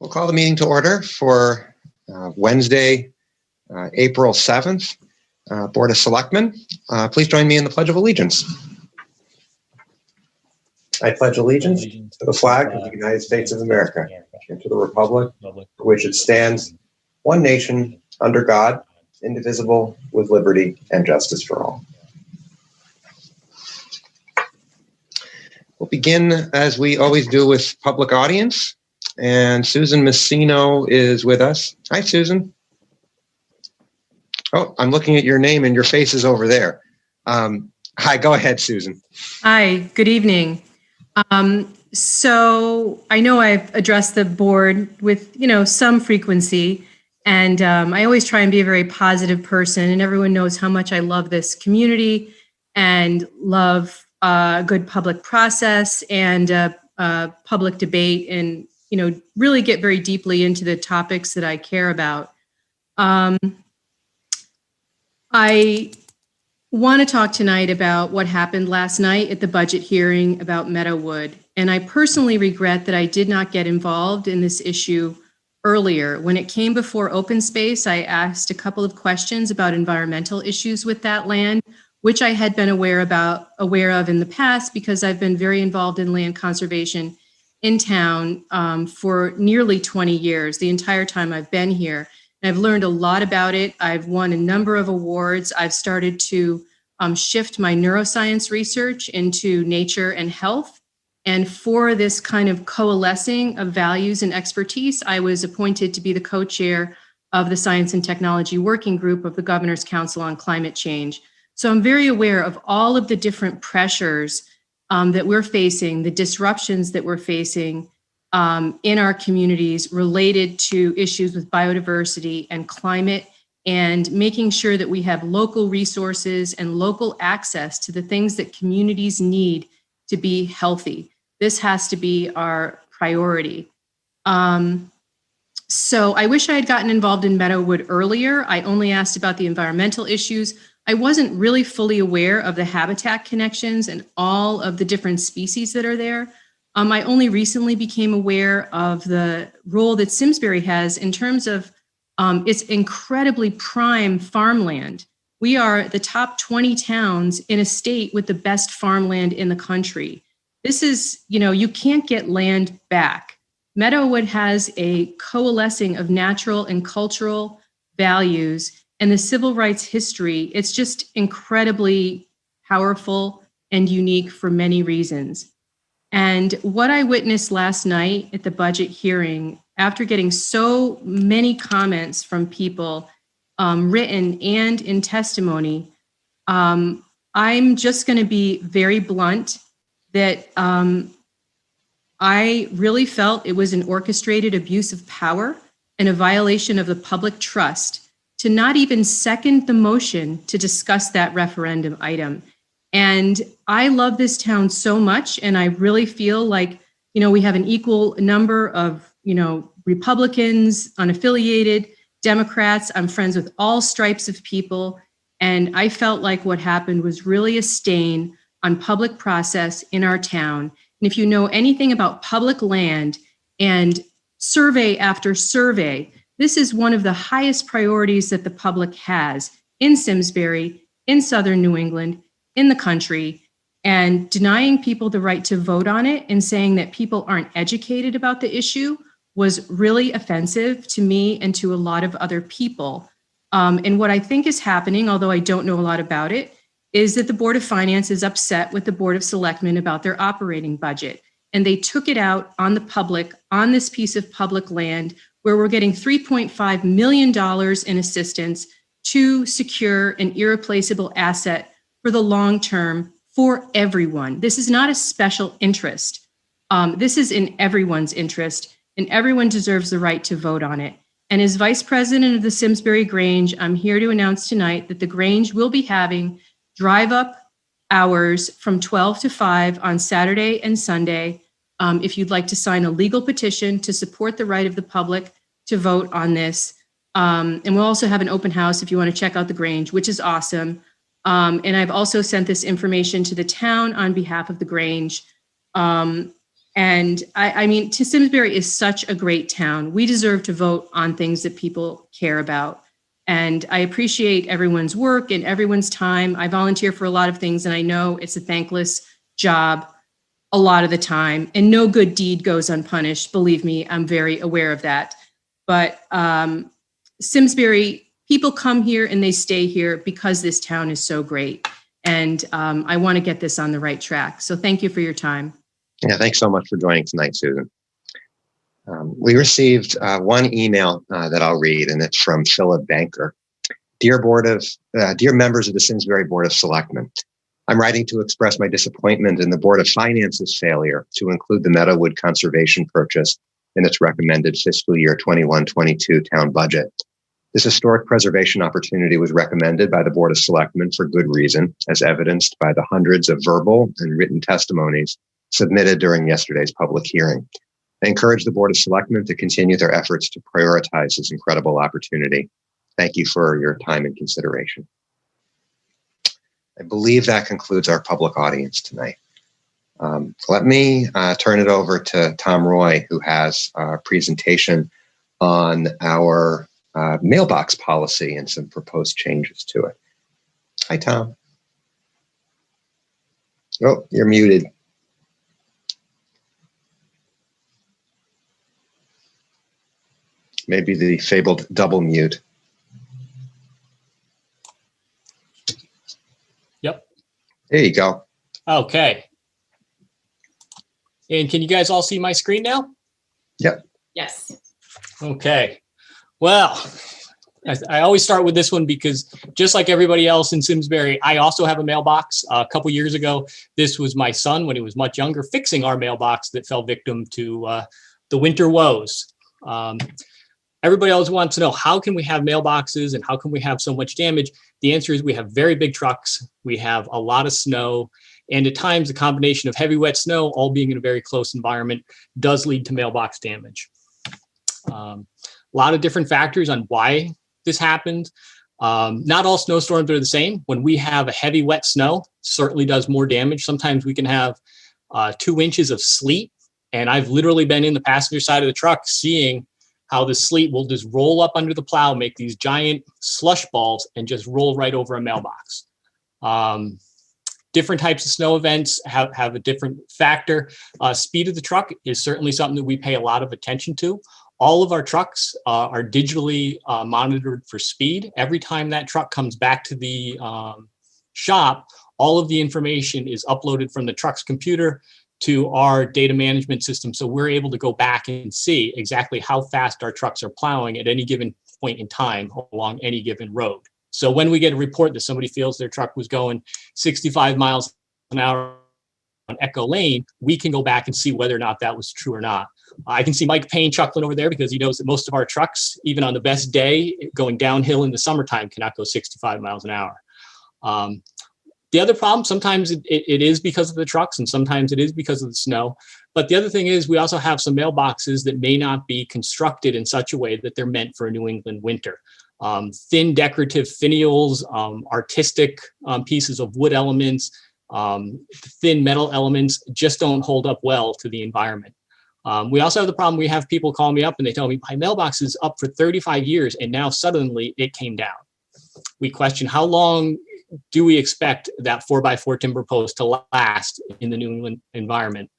We'll call the meeting to order for Wednesday, April 7th. Board of Selectmen, please join me in the Pledge of Allegiance. I pledge allegiance to the flag of the United States of America and to the republic for which it stands, one nation, under God, indivisible, with liberty and justice for all. We'll begin, as we always do, with public audience. And Susan Messino is with us. Hi, Susan. Oh, I'm looking at your name and your face is over there. Hi, go ahead, Susan. Hi, good evening. So I know I've addressed the board with, some frequency, and I always try and be a very positive person, and everyone knows how much I love this community and love good public process and public debate, and really get very deeply into the topics that I care about. I want to talk tonight about what happened last night at the budget hearing about Meadowood. And I personally regret that I did not get involved in this issue earlier. When it came before open space, I asked a couple of questions about environmental issues with that land, which I had been aware of in the past because I've been very involved in land conservation in town for nearly 20 years, the entire time I've been here. And I've learned a lot about it. I've won a number of awards. I've started to shift my neuroscience research into nature and health. And for this kind of coalescing of values and expertise, I was appointed to be the co-chair of the Science and Technology Working Group of the Governor's Council on Climate Change. So I'm very aware of all of the different pressures that we're facing, the disruptions that we're facing in our communities related to issues with biodiversity and climate, and making sure that we have local resources and local access to the things that communities need to be healthy. This has to be our priority. So I wish I had gotten involved in Meadowood earlier. I only asked about the environmental issues. I wasn't really fully aware of the habitat connections and all of the different species that are there. I only recently became aware of the role that Simsbury has in terms of its incredibly prime farmland. We are the top 20 towns in a state with the best farmland in the country. This is, you can't get land back. Meadowood has a coalescing of natural and cultural values, and the civil rights history. It's just incredibly powerful and unique for many reasons. And what I witnessed last night at the budget hearing, after getting so many comments from people, written and in testimony, I'm just going to be very blunt that I really felt it was an orchestrated abuse of power and a violation of the public trust to not even second the motion to discuss that referendum item. And I love this town so much, and I really feel like, we have an equal number of, Republicans, unaffiliated, Democrats. I'm friends with all stripes of people. And I felt like what happened was really a stain on public process in our town. And if you know anything about public land and survey after survey, this is one of the highest priorities that the public has in Simsbury, in Southern New England, in the country, and denying people the right to vote on it and saying that people aren't educated about the issue was really offensive to me and to a lot of other people. And what I think is happening, although I don't know a lot about it, is that the Board of Finance is upset with the Board of Selectmen about their operating budget. And they took it out on the public, on this piece of public land, where we're getting $3.5 million in assistance to secure an irreplaceable asset for the long term for everyone. This is not a special interest. This is in everyone's interest, and everyone deserves the right to vote on it. And as Vice President of the Simsbury Grange, I'm here to announce tonight that the Grange will be having drive-up hours from 12 to 5 on Saturday and Sunday. If you'd like to sign a legal petition to support the right of the public to vote on this. And we'll also have an open house if you want to check out the Grange, which is awesome. And I've also sent this information to the town on behalf of the Grange. And I mean, Simsbury is such a great town. We deserve to vote on things that people care about. And I appreciate everyone's work and everyone's time. I volunteer for a lot of things, and I know it's a thankless job a lot of the time, and no good deed goes unpunished. Believe me, I'm very aware of that. But Simsbury, people come here and they stay here because this town is so great. And I want to get this on the right track. So thank you for your time. Yeah, thanks so much for joining tonight, Susan. We received one email that I'll read, and it's from Philip Banker. Dear members of the Simsbury Board of Selectmen, I'm writing to express my disappointment in the Board of Finance's failure to include the Meadowood Conservation purchase in its recommended fiscal year 21-22 town budget. This historic preservation opportunity was recommended by the Board of Selectmen for good reason, as evidenced by the hundreds of verbal and written testimonies submitted during yesterday's public hearing. I encourage the Board of Selectmen to continue their efforts to prioritize this incredible opportunity. Thank you for your time and consideration. I believe that concludes our public audience tonight. Let me turn it over to Tom Roy, who has a presentation on our mailbox policy and some proposed changes to it. Hi, Tom. Oh, you're muted. Maybe the fabled double mute. Yep. There you go. Okay. And can you guys all see my screen now? Yep. Yes. Okay. Well, I always start with this one because just like everybody else in Simsbury, I also have a mailbox. A couple years ago, this was my son when he was much younger, fixing our mailbox that fell victim to the winter woes. Everybody else wants to know, how can we have mailboxes and how can we have so much damage? The answer is we have very big trucks. We have a lot of snow. And at times, the combination of heavy, wet snow, all being in a very close environment, does lead to mailbox damage. A lot of different factors on why this happened. Not all snowstorms are the same. When we have a heavy, wet snow, certainly does more damage. Sometimes we can have 2 inches of sleet. And I've literally been in the passenger side of the truck seeing how the sleet will just roll up under the plow, make these giant slush balls, and just roll right over a mailbox. Different types of snow events have a different factor. Speed of the truck is certainly something that we pay a lot of attention to. All of our trucks are digitally monitored for speed. Every time that truck comes back to the shop, all of the information is uploaded from the truck's computer to our data management system. So we're able to go back and see exactly how fast our trucks are plowing at any given point in time along any given road. So when we get a report that somebody feels their truck was going 65 miles an hour on Echo Lane, we can go back and see whether or not that was true or not. I can see Mike Payne chuckling over there because he knows that most of our trucks, even on the best day, going downhill in the summertime, cannot go 65 miles an hour. The other problem, sometimes it is because of the trucks and sometimes it is because of the snow. But the other thing is we also have some mailboxes that may not be constructed in such a way that they're meant for a New England winter. Thin decorative finials, artistic pieces of wood elements, thin metal elements just don't hold up well to the environment. We also have the problem, we have people call me up and they tell me my mailbox is up for 35 years and now suddenly it came down. We question how long do we expect that 4x4 timber post to last in the New England environment?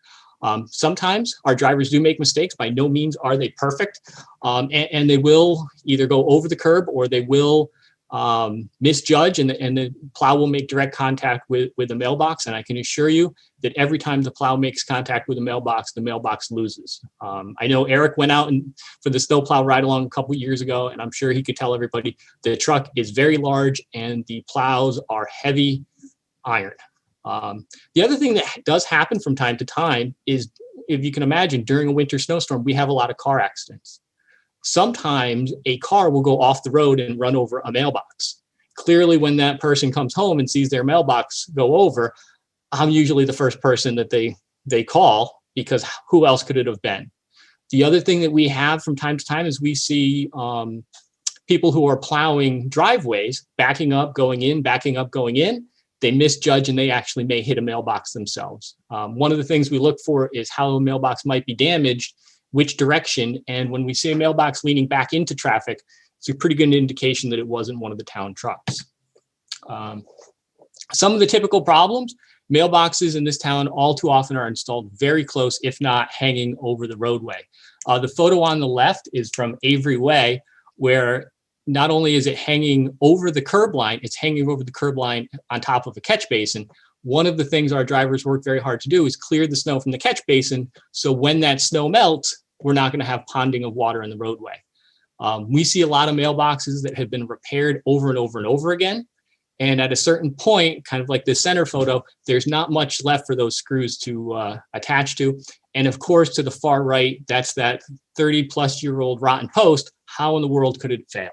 Sometimes our drivers do make mistakes. By no means are they perfect. And they will either go over the curb or they will misjudge and the plow will make direct contact with the mailbox. And I can assure you that every time the plow makes contact with the mailbox loses. I know Eric went out for the snowplow ride along a couple years ago, and I'm sure he could tell everybody the truck is very large and the plows are heavy iron. The other thing that does happen from time to time is, if you can imagine, during a winter snowstorm, we have a lot of car accidents. Sometimes a car will go off the road and run over a mailbox. Clearly, when that person comes home and sees their mailbox go over, I'm usually the first person that they call, because who else could it have been? The other thing that we have from time to time is we see people who are plowing driveways, backing up, going in, backing up, going in. they misjudge and they actually may hit a mailbox themselves. One of the things we look for is how a mailbox might be damaged, which direction. And when we see a mailbox leaning back into traffic, it's a pretty good indication that it wasn't one of the town trucks. Some of the typical problems, mailboxes in this town all too often are installed very close, if not hanging over the roadway. The photo on the left is from Avery Way, where not only is it hanging over the curb line, it's hanging over the curb line on top of a catch basin. One of the things our drivers work very hard to do is clear the snow from the catch basin. So when that snow melts, we're not going to have ponding of water in the roadway. We see a lot of mailboxes that have been repaired over and over and over again. And at a certain point, kind of like this center photo, there's not much left for those screws to attach to. And of course, to the far right, that's that 30-plus-year-old rotten post. How in the world could it fail?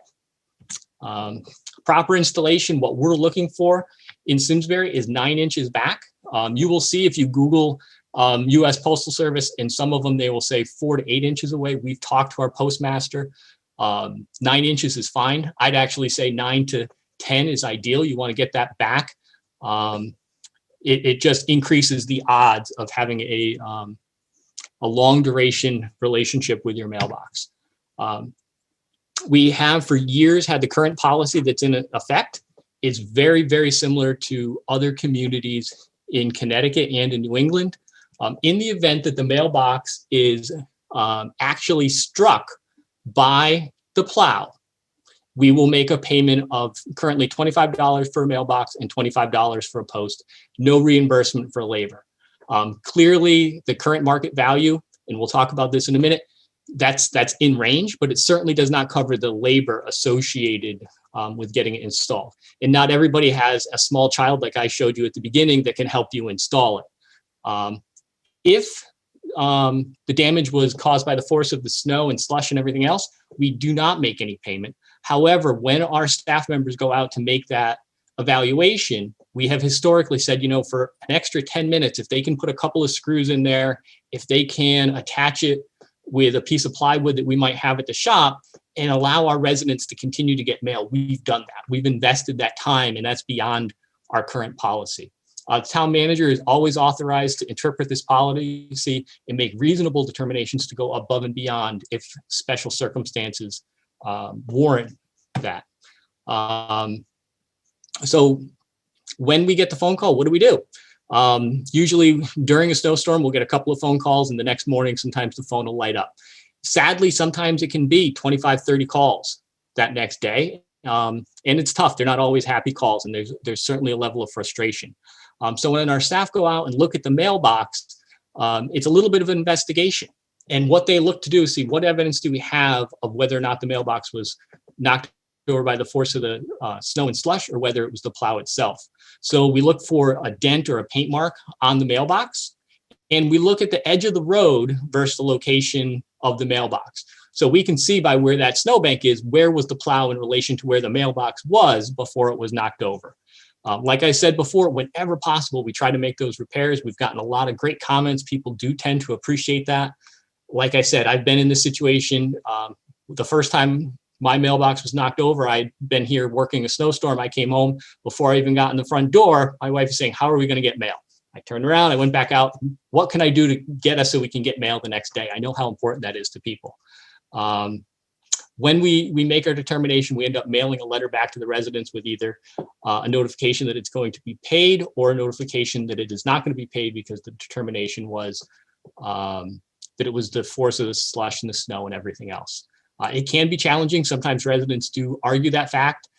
Proper installation, what we're looking for in Simsbury is 9 inches back. You will see if you Google U.S. Postal Service, and some of them, they will say 4 to 8 inches away. We've talked to our postmaster. 9 inches is fine. I'd actually say 9 to 10 is ideal. You want to get that back. It just increases the odds of having a long duration relationship with your mailbox. We have for years had the current policy that's in effect. It's very, very similar to other communities in Connecticut and in New England. In the event that the mailbox is actually struck by the plow, we will make a payment of currently $25 for a mailbox and $25 for a post, no reimbursement for labor. Clearly, the current market value, and we'll talk about this in a minute, that's in range, but it certainly does not cover the labor associated with getting it installed. And not everybody has a small child like I showed you at the beginning that can help you install it. If the damage was caused by the force of the snow and slush and everything else, we do not make any payment. However, when our staff members go out to make that evaluation, we have historically said, for an extra 10 minutes, if they can put a couple of screws in there, if they can attach it with a piece of plywood that we might have at the shop and allow our residents to continue to get mail, we've done that. We've invested that time, and that's beyond our current policy. The town manager is always authorized to interpret this policy and make reasonable determinations to go above and beyond if special circumstances warrant that. So when we get the phone call, what do? Usually during a snowstorm, we'll get a couple of phone calls, and the next morning, sometimes the phone will light up. Sadly, sometimes it can be 25, 30 calls that next day. And it's tough. They're not always happy calls, and there's certainly a level of frustration. So when our staff go out and look at the mailbox, it's a little bit of an investigation. And what they look to do is see what evidence do we have of whether or not the mailbox was knocked over by the force of the snow and slush, or whether it was the plow itself. So we look for a dent or a paint mark on the mailbox, and we look at the edge of the road versus the location of the mailbox. So we can see by where that snowbank is, where was the plow in relation to where the mailbox was before it was knocked over. Like I said before, whenever possible, we try to make those repairs. We've gotten a lot of great comments. People do tend to appreciate that. Like I said, I've been in this situation. The first time my mailbox was knocked over, I'd been here working a snowstorm. I came home before I even got in the front door. My wife is saying, "How are we going to get mail?" I turned around, I went back out. What can I do to get us so we can get mail the next day? I know how important that is to people. When we make our determination, we end up mailing a letter back to the residents with either a notification that it's going to be paid, or a notification that it is not going to be paid because the determination was that it was the force of the slush and the snow and everything else. It can be challenging. Sometimes residents do argue that fact.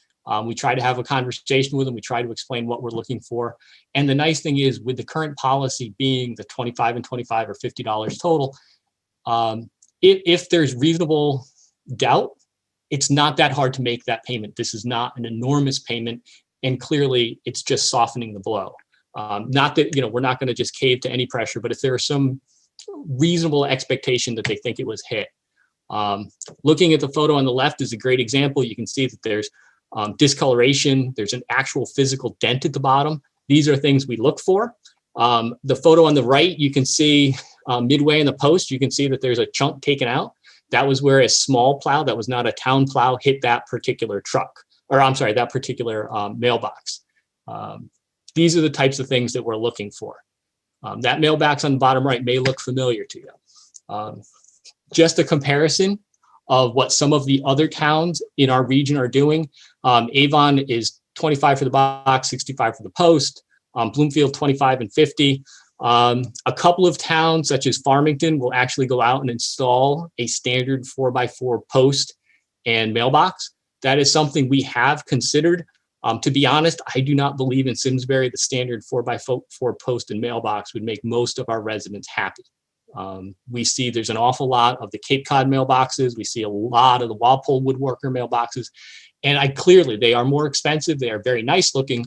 We try to have a conversation with them. We try to explain what we're looking for. And the nice thing is, with the current policy being the $25 and $25 or $50 total, if there's reasonable doubt, it's not that hard to make that payment. This is not an enormous payment, and clearly it's just softening the blow. Not that, we're not going to just cave to any pressure, but if there is some reasonable expectation that they think it was hit. Looking at the photo on the left is a great example. You can see that there's discoloration. There's an actual physical dent at the bottom. These are things we look for. The photo on the right, you can see midway in the post, you can see that there's a chunk taken out. That was where a small plow that was not a town plow hit that particular truck, or I'm sorry, that particular mailbox. these are the types of things that we're looking for. That mailbox on the bottom right may look familiar to you. Just a comparison of what some of the other towns in our region are doing. Avon is 25 for the box, 65 for the post. Bloomfield 25 and 50. A couple of towns such as Farmington will actually go out and install a standard 4x4 post and mailbox. That is something we have considered. To be honest, I do not believe in Simsbury the standard 4x4 post and mailbox would make most of our residents happy. We see there's an awful lot of the Cape Cod mailboxes. We see a lot of the Walpole woodworker mailboxes. And clearly they are more expensive. They are very nice looking.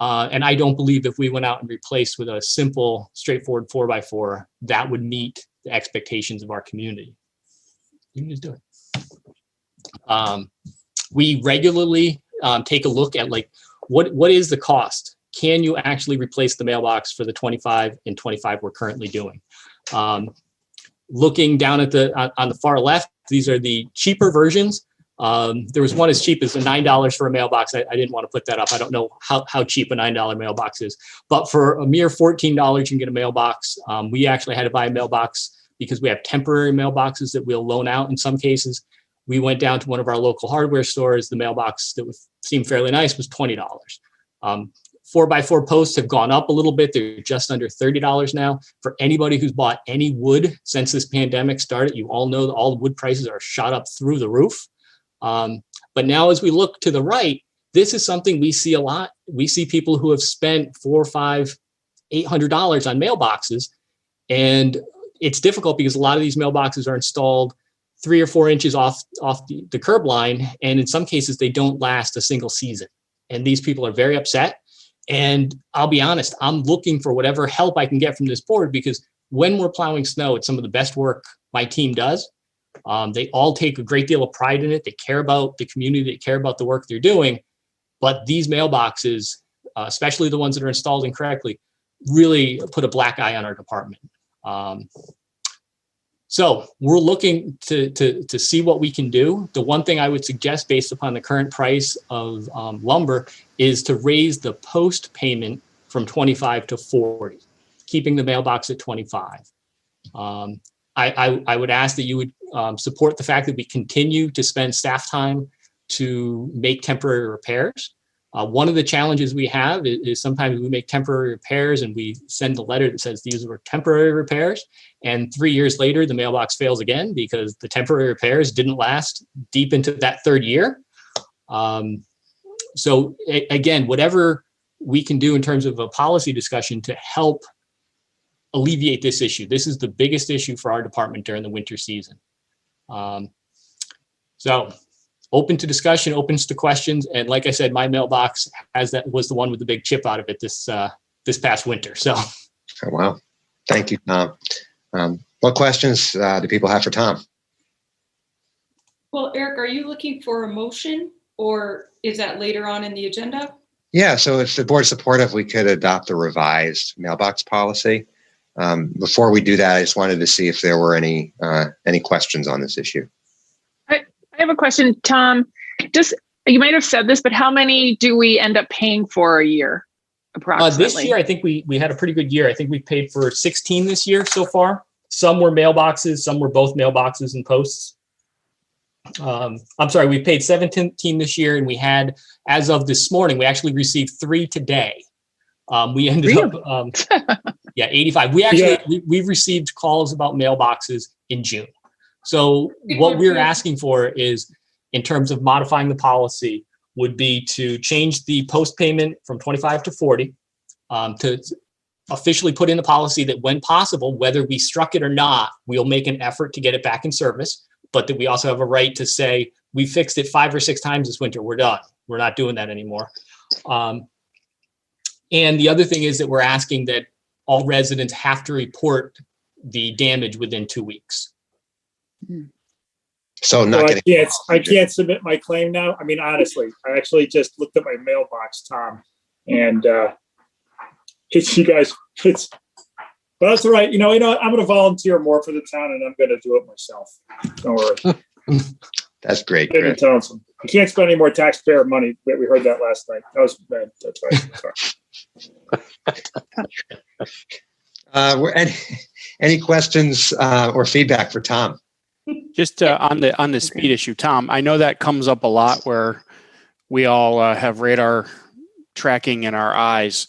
And I don't believe if we went out and replaced with a simple, straightforward 4x4, that would meet the expectations of our community. You can just do it. We regularly take a look at like, what is the cost? Can you actually replace the mailbox for the 25 and 25 we're currently doing? Looking down at on the far left, these are the cheaper versions. There was one as cheap as $9 for a mailbox. I didn't want to put that up. I don't know how cheap a $9 mailbox is, but for a mere $14, you can get a mailbox. We actually had to buy a mailbox because we have temporary mailboxes that we'll loan out in some cases. We went down to one of our local hardware stores. The mailbox that seemed fairly nice was $20. 4x4 posts have gone up a little bit. They're just under $30 now. For anybody who's bought any wood since this pandemic started, you all know that all the wood prices are shot up through the roof. But now as we look to the right, this is something we see a lot. We see people who have spent $400, $500, $800 on mailboxes. And it's difficult because a lot of these mailboxes are installed 3 or 4 inches off the curb line. And in some cases, they don't last a single season. And these people are very upset. And I'll be honest, I'm looking for whatever help I can get from this board, because when we're plowing snow, it's some of the best work my team does. They all take a great deal of pride in it. They care about the community. They care about the work they're doing. But these mailboxes, especially the ones that are installed incorrectly, really put a black eye on our department. So we're looking to see what we can do. The one thing I would suggest based upon the current price of lumber is to raise the post payment from 25 to 40, keeping the mailbox at 25. I would ask that you would support the fact that we continue to spend staff time to make temporary repairs. One of the challenges we have is sometimes we make temporary repairs and we send a letter that says these were temporary repairs. And 3 years later, the mailbox fails again because the temporary repairs didn't last deep into that third year. So again, whatever we can do in terms of a policy discussion to help alleviate this issue. This is the biggest issue for our department during the winter season. So open to discussion, opens to questions. And like I said, my mailbox was the one with the big chip out of it this past winter. So. Oh, wow. Thank you, Tom. What questions do people have for Tom? Well, Eric, are you looking for a motion or is that later on in the agenda? Yeah, so if the board's supportive, we could adopt the revised mailbox policy. Before we do that, I just wanted to see if there were any questions on this issue. I have a question, Tom. You might have said this, but how many do we end up paying for a year, approximately? This year, I think we had a pretty good year. I think we paid for 16 this year so far. Some were mailboxes, some were both mailboxes and posts. I'm sorry, we paid 17 this year, and we had, as of this morning, we actually received 3 today. We ended up, 85. We've received calls about mailboxes in June. So what we're asking for is, in terms of modifying the policy, would be to change the post payment from 25 to 40, to officially put in the policy that when possible, whether we struck it or not, we'll make an effort to get it back in service, but that we also have a right to say, we fixed it 5 or 6 times this winter, we're done. We're not doing that anymore. And the other thing is that we're asking that all residents have to report the damage within 2 weeks. So I can't submit my claim now. I mean, honestly, I actually just looked at my mailbox, Tom, and but that's all right. You know, I'm going to volunteer more for the town, and I'm going to do it myself. Don't worry. That's great. You can't spend any more taxpayer money. We heard that last night. That was bad. That's right. Sorry. Any questions or feedback for Tom? Just on the speed issue, Tom, I know that comes up a lot where we all have radar tracking in our eyes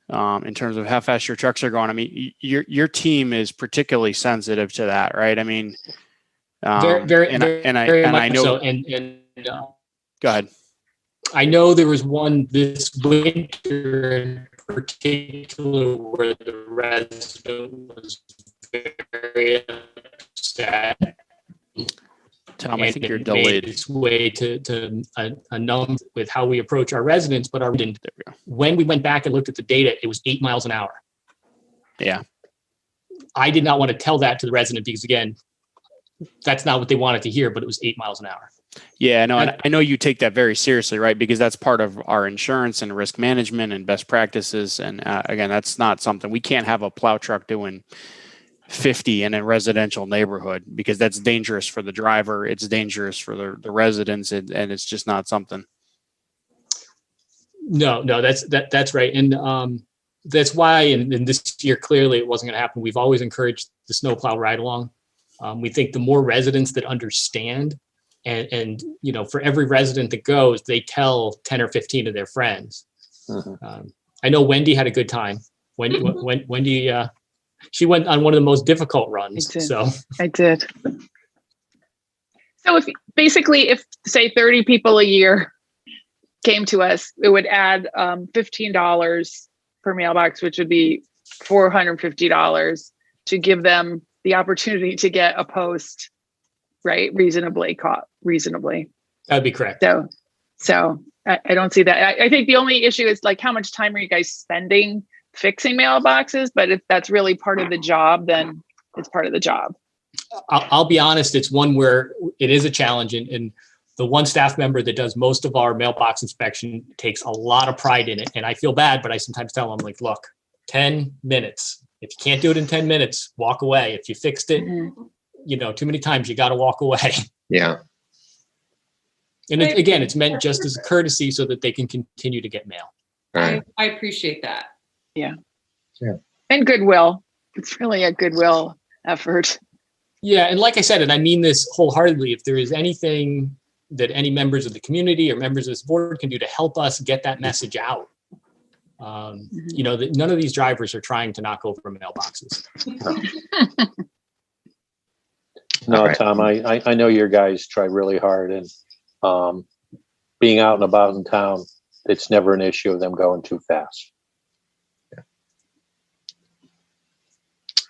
in terms of how fast your trucks are going. I mean, your team is particularly sensitive to that, right? I mean, Very I know. so. Go ahead. I know there was one this winter in particular where the resident was very upset. Tom, I think you're made delayed. its way to a number with how we approach our residents, but when we went back and looked at the data, it was 8 miles an hour. Yeah. I did not want to tell that to the resident because, again, that's not what they wanted to hear, but it was 8 miles an hour. Yeah, no, and I know you take that very seriously, right? Because that's part of our insurance and risk management and best practices. And again, that's not something we can't have a plow truck doing 50 in a residential neighborhood because that's dangerous for the driver. It's dangerous for the residents, and it's just not something. No, that's right. And that's why, and this year, clearly it wasn't going to happen. We've always encouraged the snowplow ride along. We think the more residents that understand and for every resident that goes, they tell 10 or 15 of their friends. Mm-hmm. I know Wendy had a good time. Wendy, she went on one of the most difficult runs. I did. So if say 30 people a year came to us, it would add $15 per mailbox, which would be $450 to give them the opportunity to get a post, right? Reasonably. That'd be correct. So I don't see that. I think the only issue is like, how much time are you guys spending fixing mailboxes? But if that's really part of the job, then it's part of the job. I'll be honest, it's one where it is a challenge. And the one staff member that does most of our mailbox inspection takes a lot of pride in it. And I feel bad, but I sometimes tell them, like, look, 10 minutes. If you can't do it in 10 minutes, walk away. If you fixed it, too many times, you got to walk away. Yeah. And it's meant just as a courtesy so that they can continue to get mail. Right. I appreciate that. Yeah. Yeah. And goodwill. It's really a goodwill effort. Yeah. And like I said, and I mean this wholeheartedly, if there is anything that any members of the community or members of this board can do to help us get that message out, that none of these drivers are trying to knock over mailboxes. No, Right. Tom, I know your guys try really hard, and being out and about in town, it's never an issue of them going too fast.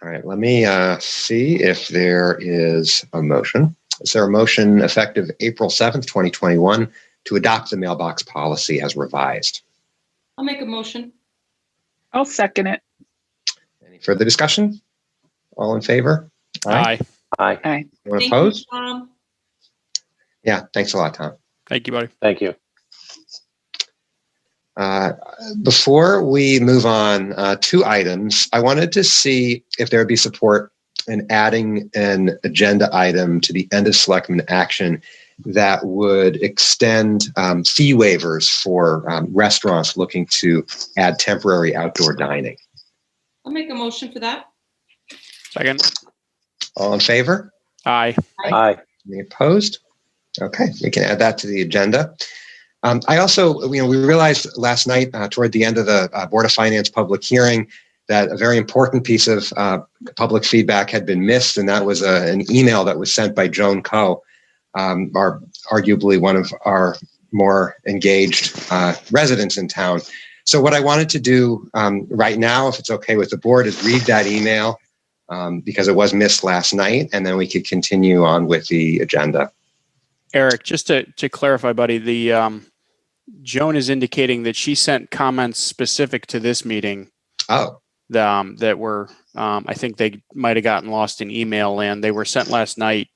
All right, let me see if there is a motion. Is there a motion effective April 7th, 2021 to adopt the mailbox policy as revised? I'll make a motion. I'll second it. Any further discussion? All in favor? Aye. Aye. Aye. Anyone Thank opposed? you, Tom. Yeah, thanks a lot, Tom. Thank you, buddy. Thank you. Before we move on, 2 items, I wanted to see if there would be support in adding an agenda item to the end of Selectmen action that would extend fee waivers for restaurants looking to add temporary outdoor dining. I'll make a motion for that. Second. All in favor? Aye. Aye. Any opposed? Okay, we can add that to the agenda. I also, we realized last night toward the end of the Board of Finance public hearing that a very important piece of public feedback had been missed, and that was an email that was sent by Joan Coe, arguably one of our more engaged residents in town. So what I wanted to do right now, if it's okay with the board, is read that email because it was missed last night, and then we could continue on with the agenda. Eric, just to clarify, buddy, the Joan is indicating that she sent comments specific to this meeting. Oh. That were, I think they might have gotten lost in email land. They were sent last night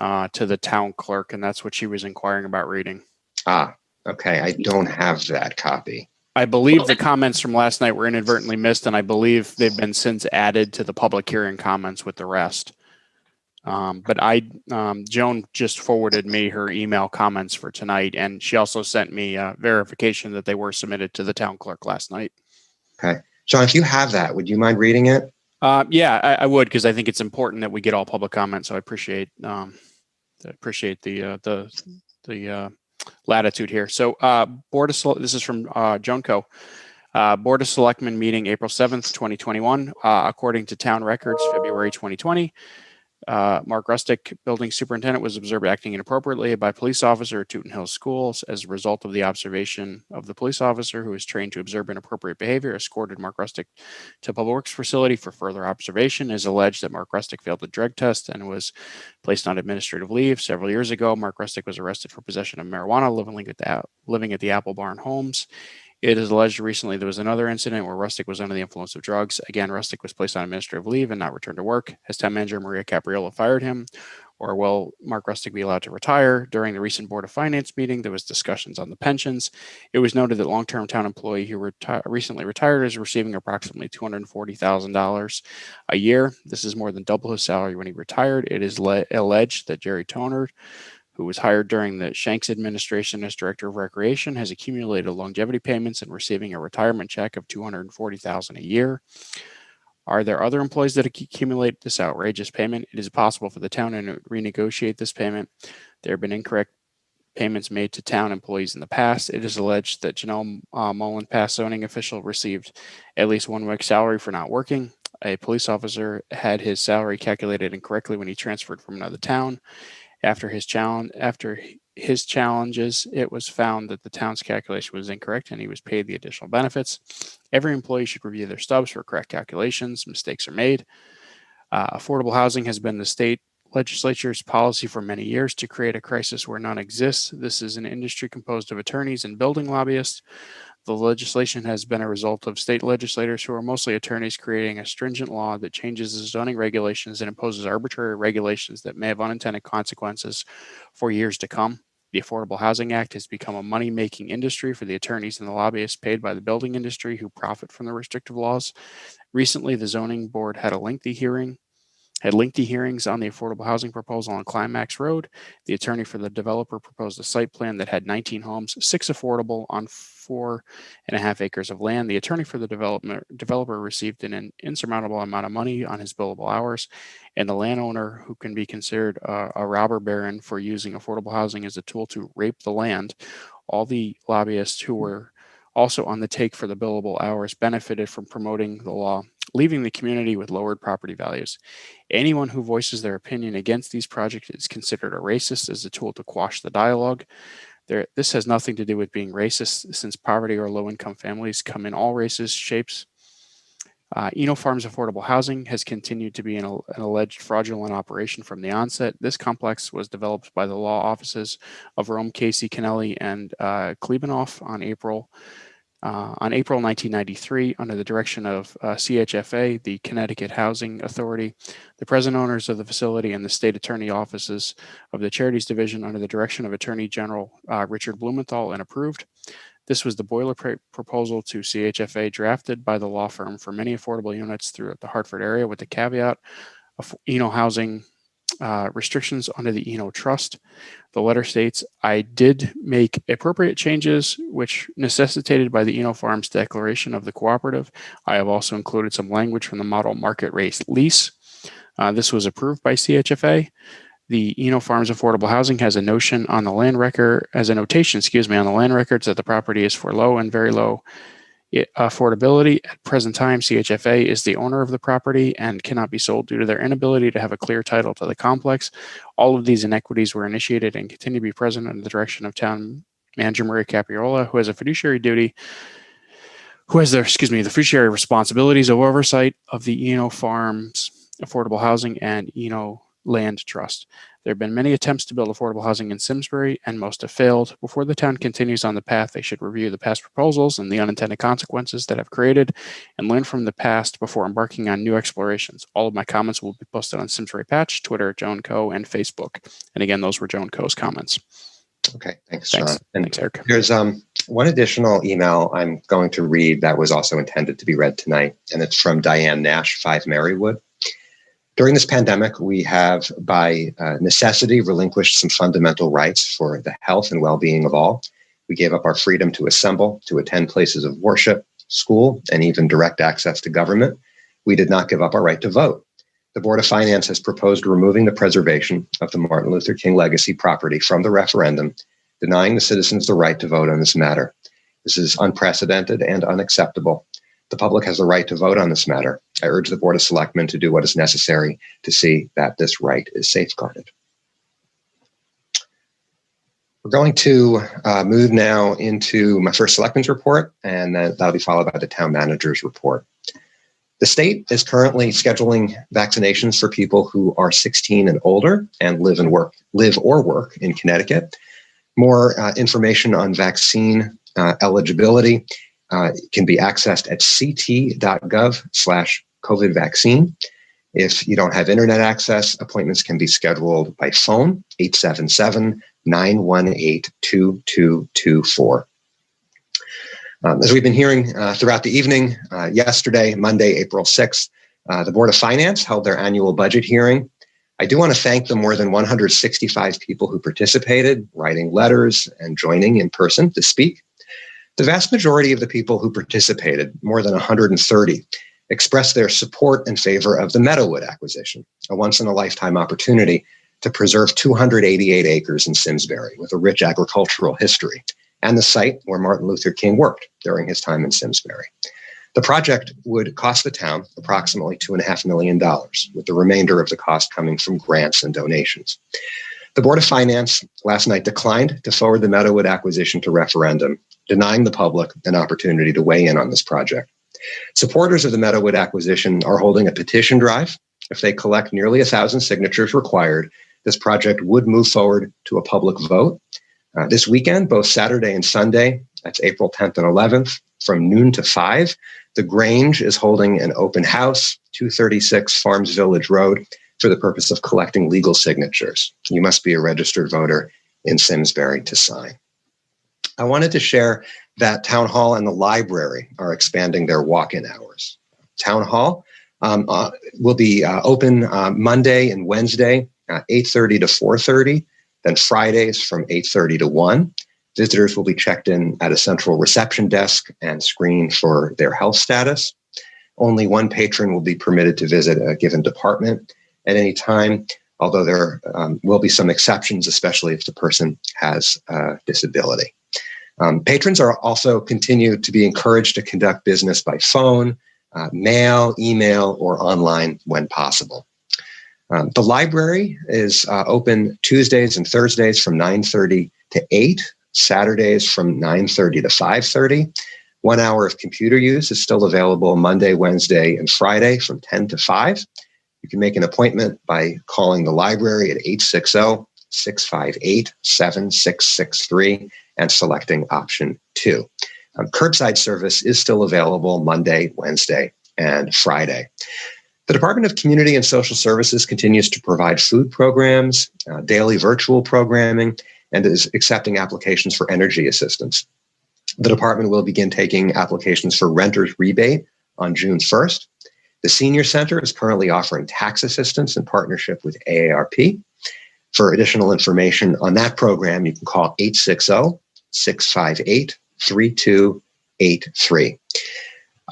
to the town clerk, and that's what she was inquiring about reading. Ah, okay. I don't have that copy. I believe the comments from last night were inadvertently missed, and I believe they've been since added to the public hearing comments with the rest. But Joan just forwarded me her email comments for tonight, and she also sent me verification that they were submitted to the town clerk last night. Okay. Sean, if you have that, would you mind reading it? Yeah, I would, because I think it's important that we get all public comment. So I appreciate the latitude here. So this is from Joan Co. Board of Selectmen meeting April 7th, 2021. According to town records, February 2020. Mark Rustick, building superintendent, was observed acting inappropriately by police officer at Tooten Hills Schools. As a result of the observation of the police officer, who is trained to observe inappropriate behavior, escorted Mark Rustick to Public Works facility for further observation. It is alleged that Mark Rustick failed the drug test and was placed on administrative leave. Several years ago, Mark Rustick was arrested for possession of marijuana, living at the Apple Barn Homes. It is alleged recently there was another incident where Rustick was under the influence of drugs. Again, Rustick was placed on administrative leave and not returned to work. Has town manager Maria Capriola fired him, or will Mark Rustick be allowed to retire? During the recent Board of Finance meeting, there was discussions on the pensions. It was noted that long-term town employee who recently retired is receiving approximately $240,000 a year. This is more than double his salary when he retired. It is alleged that Jerry Toner, who was hired during the Shanks administration as director of recreation, has accumulated longevity payments and receiving a retirement check of $240,000 a year. Are there other employees that accumulate this outrageous payment? It is possible for the town to renegotiate this payment. There have been incorrect payments made to town employees in the past. It is alleged that Janelle Mullen, past zoning official, received at least 1 week's salary for not working. A police officer had his salary calculated incorrectly when he transferred from another town. After his challenges, it was found that the town's calculation was incorrect and he was paid the additional benefits. Every employee should review their stubs for correct calculations. Mistakes are made. Affordable housing has been the state legislature's policy for many years to create a crisis where none exists. This is an industry composed of attorneys and building lobbyists. The legislation has been a result of state legislators who are mostly attorneys creating a stringent law that changes the zoning regulations and imposes arbitrary regulations that may have unintended consequences for years to come. The Affordable Housing Act has become a money-making industry for the attorneys and the lobbyists paid by the building industry who profit from the restrictive laws. Recently, the zoning board had lengthy hearings on the affordable housing proposal on Climax Road. The attorney for the developer proposed a site plan that had 19 homes, 6 affordable on 4.5 acres of land. The attorney for the developer received an insurmountable amount of money on his billable hours, and the landowner, who can be considered a robber baron for using affordable housing as a tool to rape the land. All the lobbyists who were also on the take for the billable hours benefited from promoting the law, leaving the community with lowered property values. Anyone who voices their opinion against these projects is considered a racist as a tool to quash the dialogue. This has nothing to do with being racist, since poverty or low-income families come in all races, shapes. Eno Farms Affordable Housing has continued to be an alleged fraudulent operation from the onset. This complex was developed by the law offices of Rome, Casey, Kennelly, and Klebanoff on April 1993, under the direction of CHFA, the Connecticut Housing Authority, the present owners of the facility, and the state attorney offices of the Charities Division, under the direction of Attorney General Richard Blumenthal, and approved. This was the boilerplate proposal to CHFA drafted by the law firm for many affordable units throughout the Hartford area, with the caveat of Eno housing restrictions under the Eno Trust. The letter states, I did make appropriate changes which necessitated by the Eno Farms declaration of the cooperative. I have also included some language from the model market rate lease. This was approved by CHFA. The Eno Farms Affordable Housing has a notation on the land records that the property is for low and very low affordability. At present time, CHFA is the owner of the property and cannot be sold due to their inability to have a clear title to the complex. All of these inequities were initiated and continue to be present under the direction of town manager Maria Capriola, who has a fiduciary duty, the fiduciary responsibilities of oversight of the Eno Farms Affordable Housing and Eno Land Trust. There have been many attempts to build affordable housing in Simsbury, and most have failed. Before the town continues on the path, they should review the past proposals and the unintended consequences that have created, and learn from the past before embarking on new explorations. All of my comments will be posted on Simsbury Patch, Twitter, Joan Co., and Facebook. And again, those were Joan Co.'s comments. Okay, thanks, Sean. Thanks, Eric. There's one additional email I'm going to read that was also intended to be read tonight, and it's from Diane Nash, 5 Marywood. During this pandemic, we have, by necessity, relinquished some fundamental rights for the health and well-being of all. We gave up our freedom to assemble, to attend places of worship, school, and even direct access to government. We did not give up our right to vote. The Board of Finance has proposed removing the preservation of the Martin Luther King legacy property from the referendum, denying the citizens the right to vote on this matter. This is unprecedented and unacceptable. The public has the right to vote on this matter. I urge the Board of Selectmen to do what is necessary to see that this right is safeguarded. We're going to move now into my first Selectmen's report, and that'll be followed by the Town Manager's report. The state is currently scheduling vaccinations for people who are 16 and older and live or work in Connecticut. More information on vaccine eligibility can be accessed at ct.gov/COVID vaccine. If you don't have internet access, appointments can be scheduled by phone, 877-918-2224. As we've been hearing throughout the evening, yesterday, Monday, April 6th, the Board of Finance held their annual budget hearing. I do want to thank the more than 165 people who participated, writing letters and joining in person to speak. The vast majority of the people who participated, more than 130, expressed their support in favor of the Meadowwood acquisition, a once-in-a-lifetime opportunity to preserve 288 acres in Simsbury with a rich agricultural history, and the site where Martin Luther King worked during his time in Simsbury. The project would cost the town approximately $2.5 million, with the remainder of the cost coming from grants and donations. The Board of Finance last night declined to forward the Meadowwood acquisition to referendum, denying the public an opportunity to weigh in on this project. Supporters of the Meadowwood acquisition are holding a petition drive. If they collect nearly 1,000 signatures required, this project would move forward to a public vote. This weekend, both Saturday and Sunday, that's April 10th and 11th, from noon to 5, the Grange is holding an open house, 236 Farms Village Road, for the purpose of collecting legal signatures. You must be a registered voter in Simsbury to sign. I wanted to share that Town Hall and the library are expanding their walk-in hours. Town Hall will be open Monday and Wednesday, 8:30 to 4:30, then Fridays from 8:30 to 1. Visitors will be checked in at a central reception desk and screened for their health status. Only one patron will be permitted to visit a given department at any time, although there will be some exceptions, especially if the person has a disability. Patrons are also continue to be encouraged to conduct business by phone, mail, email, or online when possible. The library is open Tuesdays and Thursdays from 9:30 to 8, Saturdays from 9:30 to 5:30. 1 hour of computer use is still available Monday, Wednesday, and Friday from 10 to 5. You can make an appointment by calling the library at 860-658-7663 and selecting option 2. Curbside service is still available Monday, Wednesday, and Friday. The Department of Community and Social Services continues to provide food programs, daily virtual programming, and is accepting applications for energy assistance. The department will begin taking applications for renter's rebate on June 1st. The Senior Center is currently offering tax assistance in partnership with AARP. For additional information on that program, you can call 860-658-3283.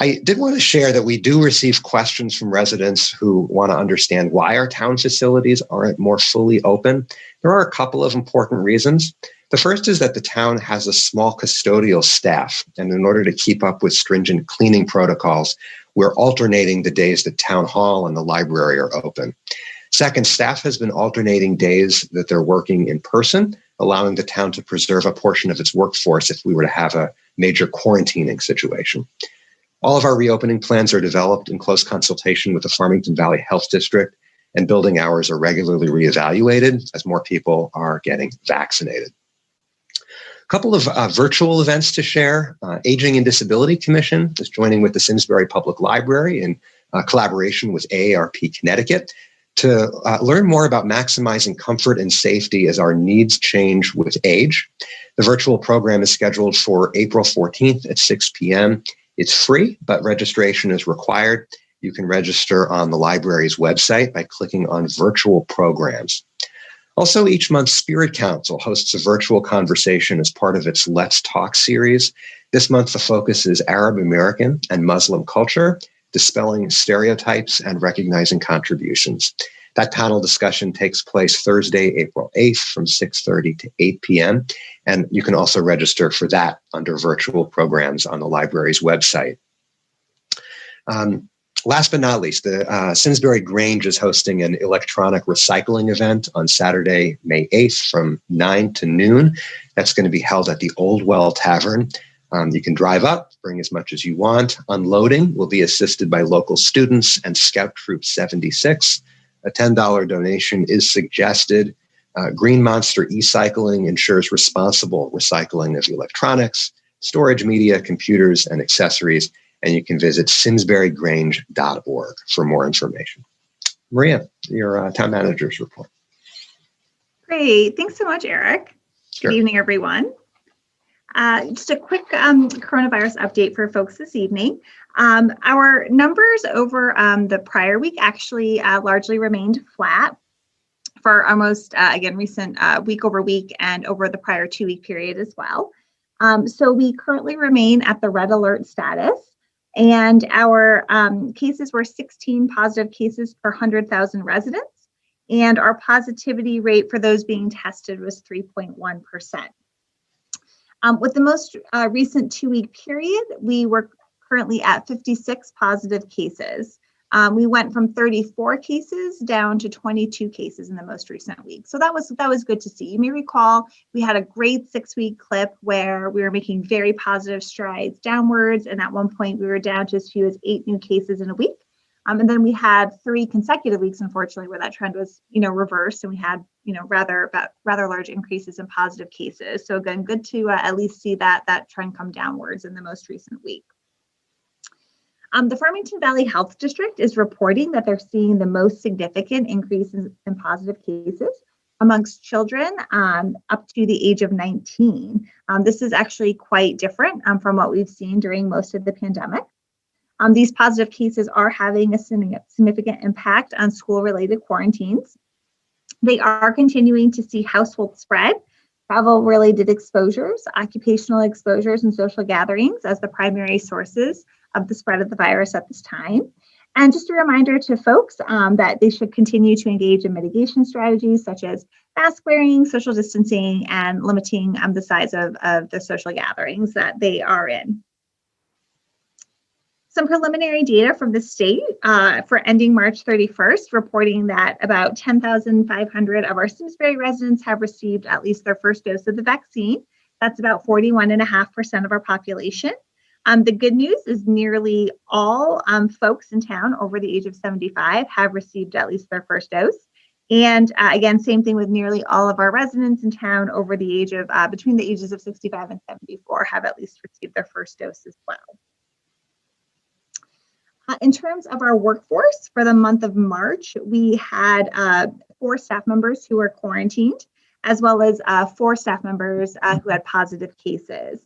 I did want to share that we do receive questions from residents who want to understand why our town facilities aren't more fully open. There are a couple of important reasons. The first is that the town has a small custodial staff, and in order to keep up with stringent cleaning protocols, we're alternating the days that Town Hall and the library are open. Second, staff has been alternating days that they're working in person, allowing the town to preserve a portion of its workforce if we were to have a major quarantining situation. All of our reopening plans are developed in close consultation with the Farmington Valley Health District, and building hours are regularly reevaluated as more people are getting vaccinated. A couple of virtual events to share. Aging and Disability Commission is joining with the Simsbury Public Library in collaboration with AARP Connecticut to learn more about maximizing comfort and safety as our needs change with age. The virtual program is scheduled for April 14th at 6 p.m. It's free, but registration is required. You can register on the library's website by clicking on virtual programs. Also, each month, Spirit Council hosts a virtual conversation as part of its Let's Talk series. This month, the focus is Arab American and Muslim culture, dispelling stereotypes and recognizing contributions. That panel discussion takes place Thursday, April 8th from 6:30 to 8 p.m. And you can also register for that under virtual programs on the library's website. Last but not least, the Simsbury Grange is hosting an electronic recycling event on Saturday, May 8th from 9 to noon. That's going to be held at the Old Well Tavern. You can drive up, bring as much as you want. Unloading will be assisted by local students and Scout Troop 76. A $10 donation is suggested. Green Monster e-cycling ensures responsible recycling of electronics, storage media, computers, and accessories. And you can visit simsburygrange.org for more information. Maria, your town manager's report. Great. Thanks so much, Eric. Sure. Good evening, everyone. Just a quick coronavirus update for folks this evening. Our numbers over the prior week actually largely remained flat for our most, again, recent week over week and over the prior 2-week period as well. So we currently remain at the red alert status. And our cases were 16 positive cases per 100,000 residents. And our positivity rate for those being tested was 3.1%. With the most recent 2-week period, we were currently at 56 positive cases. We went from 34 cases down to 22 cases in the most recent week. So that was good to see. You may recall we had a great 6-week clip where we were making very positive strides downwards. And at one point we were down to as few as 8 new cases in a week. And then we had 3 consecutive weeks, unfortunately, where that trend was, reversed, and we had, rather large increases in positive cases. So again, good to at least see that trend come downwards in the most recent week. The Farmington Valley Health District is reporting that they're seeing the most significant increases in positive cases amongst children up to the age of 19. This is actually quite different from what we've seen during most of the pandemic. These positive cases are having a significant impact on school-related quarantines. They are continuing to see household spread, travel-related exposures, occupational exposures, and social gatherings as the primary sources of the spread of the virus at this time. And just a reminder to folks that they should continue to engage in mitigation strategies such as mask wearing, social distancing, and limiting the size of the social gatherings that they are in. Some preliminary data from the state for ending March 31st, reporting that about 10,500 of our Simsbury residents have received at least their first dose of the vaccine. That's about 41.5% of our population. The good news is nearly all folks in town over the age of 75 have received at least their first dose. And again, same thing with nearly all of our residents in town over the age of, between the ages of 65 and 74 have at least received their first dose as well. In terms of our workforce for the month of March, we had 4 staff members who were quarantined, as well as 4 staff members who had positive cases.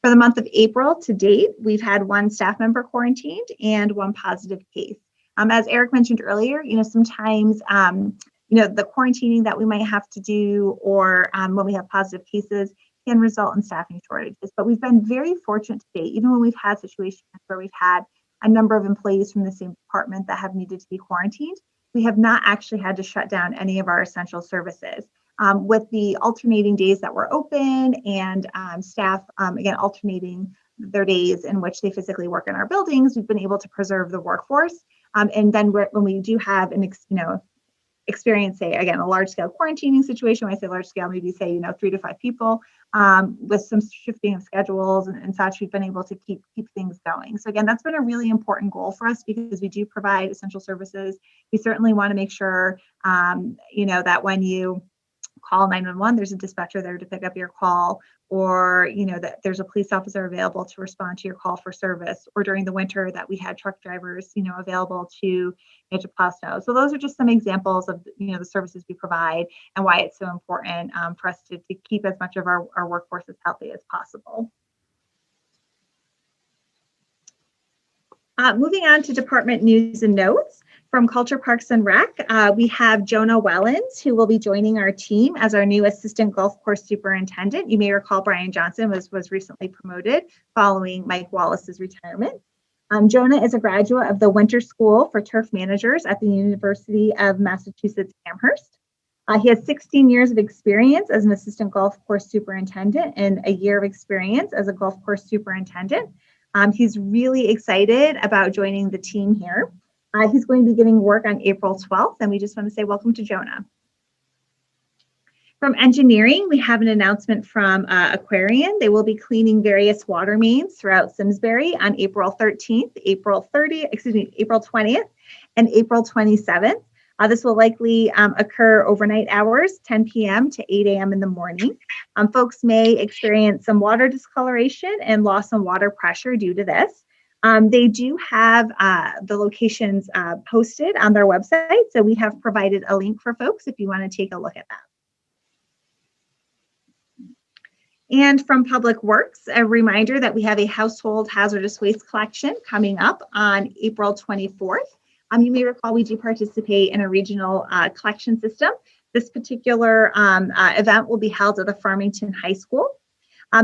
For the month of April to date, we've had 1 staff member quarantined and 1 positive case. As Eric mentioned earlier, sometimes, the quarantining that we might have to do or when we have positive cases can result in staffing shortages. But we've been very fortunate to date, even when we've had situations where we've had a number of employees from the same department that have needed to be quarantined, we have not actually had to shut down any of our essential services. With the alternating days that were open and staff, again, alternating their days in which they physically work in our buildings, we've been able to preserve the workforce. And then when we do have an, experience, say, again, a large scale quarantining situation, when I say large scale, maybe say, 3 to 5 people with some shifting of schedules and such, we've been able to keep things going. So again, that's been a really important goal for us because we do provide essential services. We certainly want to make sure, that when you call 911, there's a dispatcher there to pick up your call, or that there's a police officer available to respond to your call for service, or during the winter that we had truck drivers available to plow snow. So those are just some examples of the services we provide and why it's so important for us to keep as much of our workforce as healthy as possible. Moving on to department news and notes. From Culture, Parks, and Rec, we have Jonah Wellens, who will be joining our team as our new assistant golf course superintendent. You may recall Brian Johnson was recently promoted following Mike Wallace's retirement. Jonah is a graduate of the Winter School for Turf Managers at the University of Massachusetts Amherst. He has 16 years of experience as an assistant golf course superintendent and a year of experience as a golf course superintendent. He's really excited about joining the team here. He's going to be getting work on April 12th, and we just want to say welcome to Jonah. From engineering, we have an announcement from Aquarian. They will be cleaning various water mains throughout Simsbury on April 13th, April 20th, and April 27th. This will likely occur overnight hours, 10 p.m. to 8 a.m. in the morning. Folks may experience some water discoloration and loss in water pressure due to this. They do have the locations posted on their website, so we have provided a link for folks if you want to take a look at that. And from Public Works, a reminder that we have a household hazardous waste collection coming up on April 24th. You may recall we do participate in a regional collection system. This particular event will be held at the Farmington High School.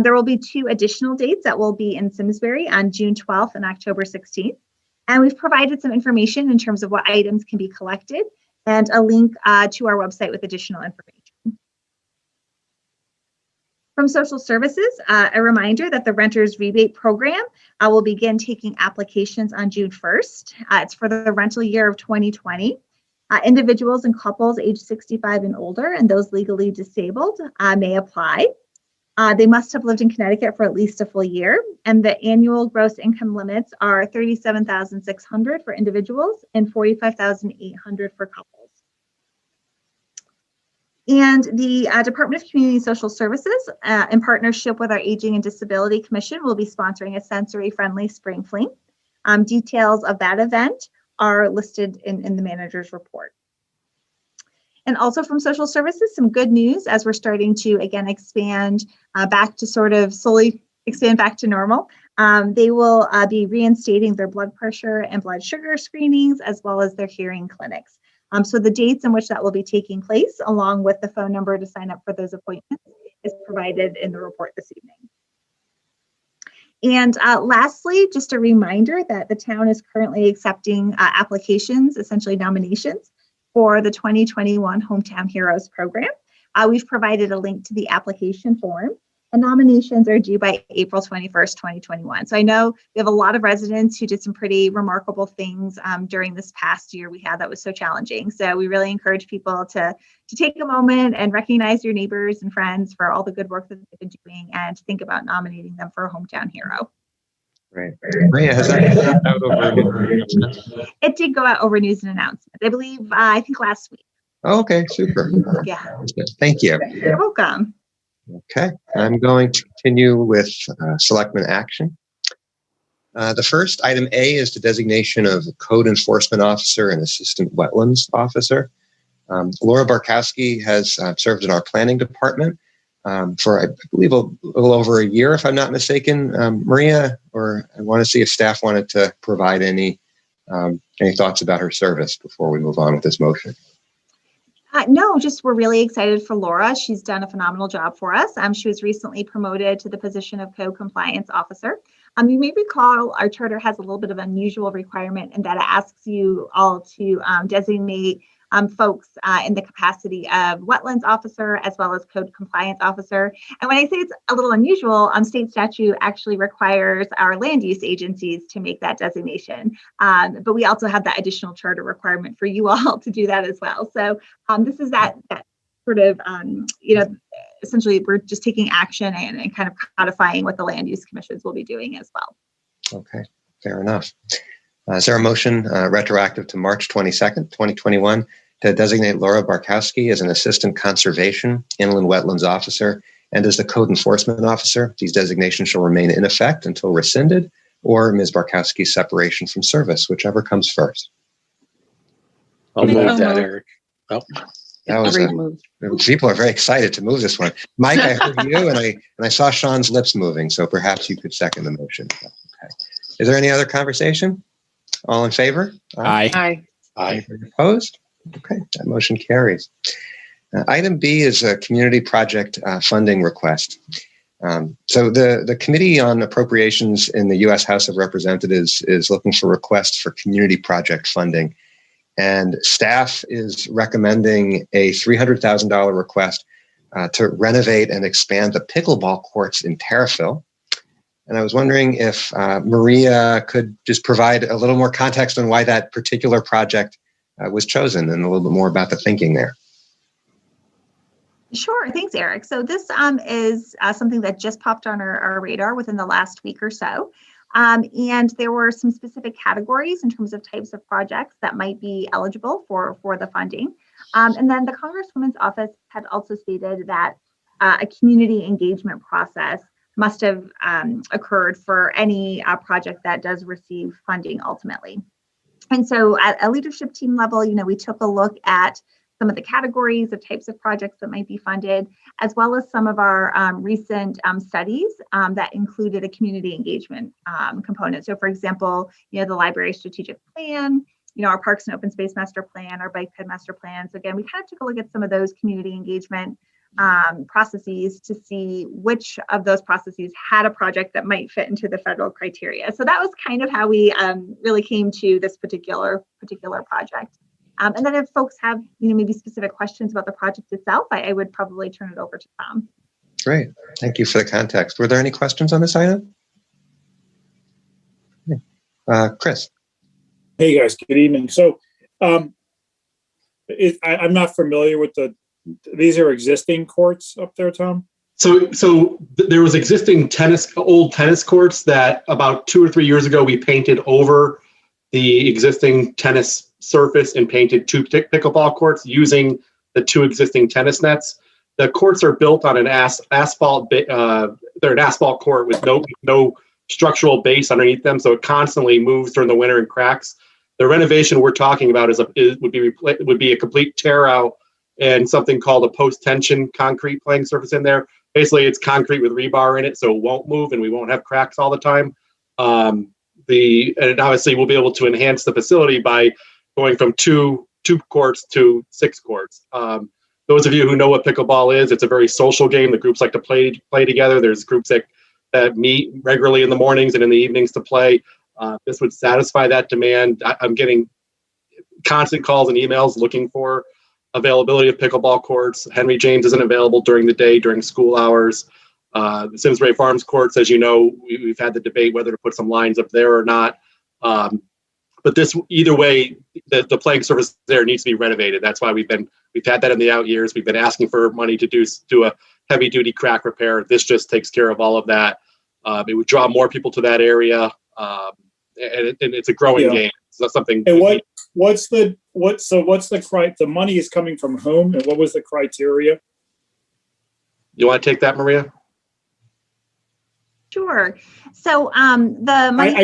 There will be 2 additional dates that will be in Simsbury on June 12th and October 16th. And we've provided some information in terms of what items can be collected and a link to our website with additional information. From Social Services, a reminder that the Renters Rebate Program will begin taking applications on June 1st. It's for the rental year of 2020. Individuals and couples age 65 and older and those legally disabled may apply. They must have lived in Connecticut for at least a full year, and the annual gross income limits are $37,600 for individuals and $45,800 for couples. And the Department of Community and Social Services, in partnership with our Aging and Disability Commission, will be sponsoring a sensory-friendly spring fling. Details of that event are listed in the manager's report. And also from Social Services, some good news as we're starting to, again, expand back to sort of slowly expand back to normal. They will be reinstating their blood pressure and blood sugar screenings, as well as their hearing clinics. So the dates in which that will be taking place, along with the phone number to sign up for those appointments, is provided in the report this evening. And lastly, just a reminder that the town is currently accepting applications, essentially nominations, for the 2021 Hometown Heroes program. We've provided a link to the application form, and nominations are due by April 21st, 2021. So I know we have a lot of residents who did some pretty remarkable things during this past year we had that was so challenging. So we really encourage people to take a moment and recognize your neighbors and friends for all the good work that they've been doing and think about nominating them for a hometown hero. Great. Maria, has that gone out over news and announcements? It did go out over news and announcements, I believe, I think last week. Oh, okay, super. Yeah. Thank you. You're welcome. Okay, I'm going to continue with Selectmen action. The first, item A, is the designation of Code Enforcement Officer and Assistant Wetlands Officer. Laura Barkowski has served in our planning department for, I believe, a little over a year, if I'm not mistaken. Maria, or I want to see if staff wanted to provide any thoughts about her service before we move on with this motion. No, just we're really excited for Laura. She's done a phenomenal job for us. She was recently promoted to the position of Code Compliance Officer. You may recall our charter has a little bit of unusual requirement in that it asks you all to designate folks in the capacity of Wetlands Officer as well as Code Compliance Officer. And when I say it's a little unusual, state statute actually requires our land use agencies to make that designation. But we also have that additional charter requirement for you all to do that as well. So this is that sort of, essentially we're just taking action and kind of codifying what the land use commissions will be doing as well. Okay, fair enough. Is there a motion retroactive to March 22nd, 2021 to designate Laura Barkowski as an Assistant Conservation Inland Wetlands Officer and as the Code Enforcement Officer? These designations shall remain in effect until rescinded or Ms. Barkowski's separation from service, whichever comes first. I'll move that, Eric. Oh. That was people are very excited to move this one. Mike, I heard you and I saw Sean's lips moving, so perhaps you could second the motion. Okay. Is there any other conversation? All in favor? Aye. Aye. Anybody opposed? Okay, that motion carries. Item B is a community project funding request. So the Committee on Appropriations in the U.S. House of Representatives is looking for requests for community project funding. And staff is recommending a $300,000 request to renovate and expand the pickleball courts in Terriffill. And I was wondering if Maria could just provide a little more context on why that particular project was chosen and a little bit more about the thinking there. Sure. Thanks, Eric. So this is something that just popped on our radar within the last week or so. And there were some specific categories in terms of types of projects that might be eligible for the funding. And then the Congresswoman's office had also stated that a community engagement process must have occurred for any project that does receive funding ultimately. And so at a leadership team level, we took a look at some of the categories of types of projects that might be funded, as well as some of our recent studies that included a community engagement component. So for example, the library strategic plan, our parks and open space master plan, our bike ped master plans. Again, we kind of took a look at some of those community engagement processes to see which of those processes had a project that might fit into the federal criteria. So that was kind of how we really came to this particular project. And then if folks have, maybe specific questions about the project itself, I would probably turn it over to Tom. Great. Thank you for the context. Were there any questions on this item? Chris. Hey guys, good evening. So I'm not familiar with these are existing courts up there, Tom? So there was existing old tennis courts that about 2 or 3 years ago we painted over the existing tennis surface and painted 2 pickleball courts using the 2 existing tennis nets. The courts are built on an asphalt. They're an asphalt court with no structural base underneath them, so it constantly moves during the winter and cracks. The renovation we're talking about would be a complete tear out and something called a post-tension concrete playing surface in there. Basically, it's concrete with rebar in it, so it won't move and we won't have cracks all the time. And obviously we'll be able to enhance the facility by going from two courts to 6 courts. Those of you who know what pickleball is, it's a very social game. The groups like to play together. There's groups that meet regularly in the mornings and in the evenings to play. This would satisfy that demand. I'm getting constant calls and emails looking for availability of pickleball courts. Henry James isn't available during the day, during school hours. The Simsbury Farms courts, as you know, we've had the debate whether to put some lines up there or not. But either way, the playing surface there needs to be renovated. That's why we've had that in the out years. We've been asking for money to do a heavy duty crack repair. This just takes care of all of that. It would draw more people to that area, and it's a growing game. It's not something. And the money is coming from whom, and what was the criteria? You want to take that, Maria? Sure. So the money.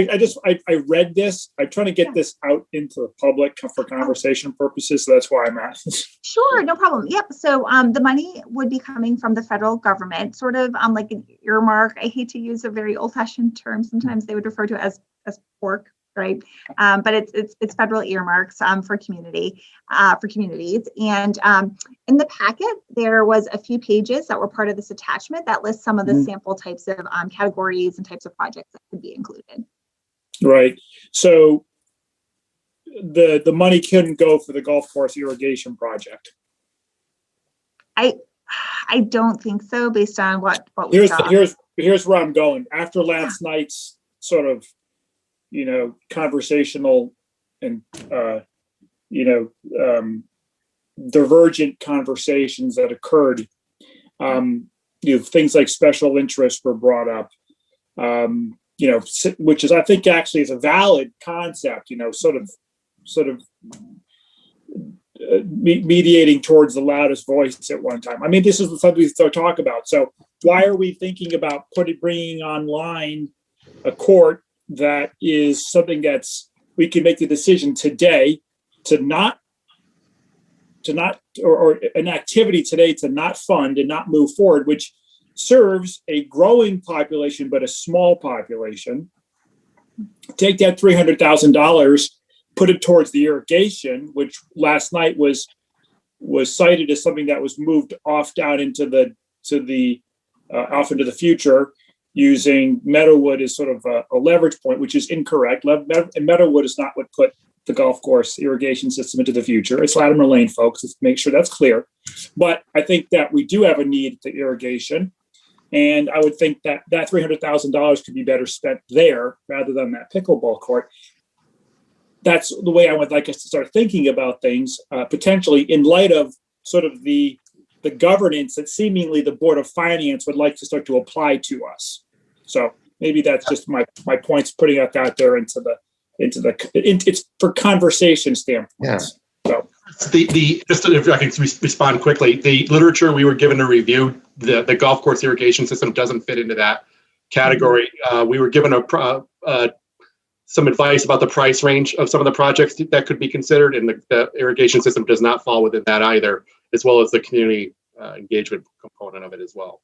I read this. I'm trying to get this out into the public for conversation purposes. So that's why I'm asking. Sure, no problem. Yep. So the money would be coming from the federal government, sort of like an earmark. I hate to use a very old-fashioned term. Sometimes they would refer to it as pork, right? But it's federal earmarks for communities. And in the packet, there was a few pages that were part of this attachment that lists some of the sample types of categories and types of projects that could be included. Right. So the money couldn't go for the golf course irrigation project. I don't think so, based on what we saw. Here's where I'm going. After last night's sort of conversational and divergent conversations that occurred, things like special interests were brought up, which is, I think, actually is a valid concept, sort of mediating towards the loudest voice at one time. I mean, this is something we still talk about. So why are we thinking about bringing online a court that is something we can make the decision today to not or an activity today to not fund and not move forward, which serves a growing population but a small population, take that $300,000, put it towards the irrigation, which last night was cited as something that was moved off down into the off into the future, using Meadowwood as sort of a leverage point, which is incorrect. And Meadowwood is not what put the golf course irrigation system into the future. It's Latimer Lane, folks. Let's make sure that's clear. But I think that we do have a need for irrigation. And I would think that that $300,000 could be better spent there rather than that pickleball court. That's the way I would like us to start thinking about things, potentially in light of sort of the governance that seemingly the Board of Finance would like to start to apply to us. So maybe that's just my points, putting it out there into it's for conversation standpoints. Yeah. So just if I can respond quickly, the literature we were given to review, the golf course irrigation system doesn't fit into that category. We were given some advice about the price range of some of the projects that could be considered, and the irrigation system does not fall within that either, as well as the community engagement component of it as well.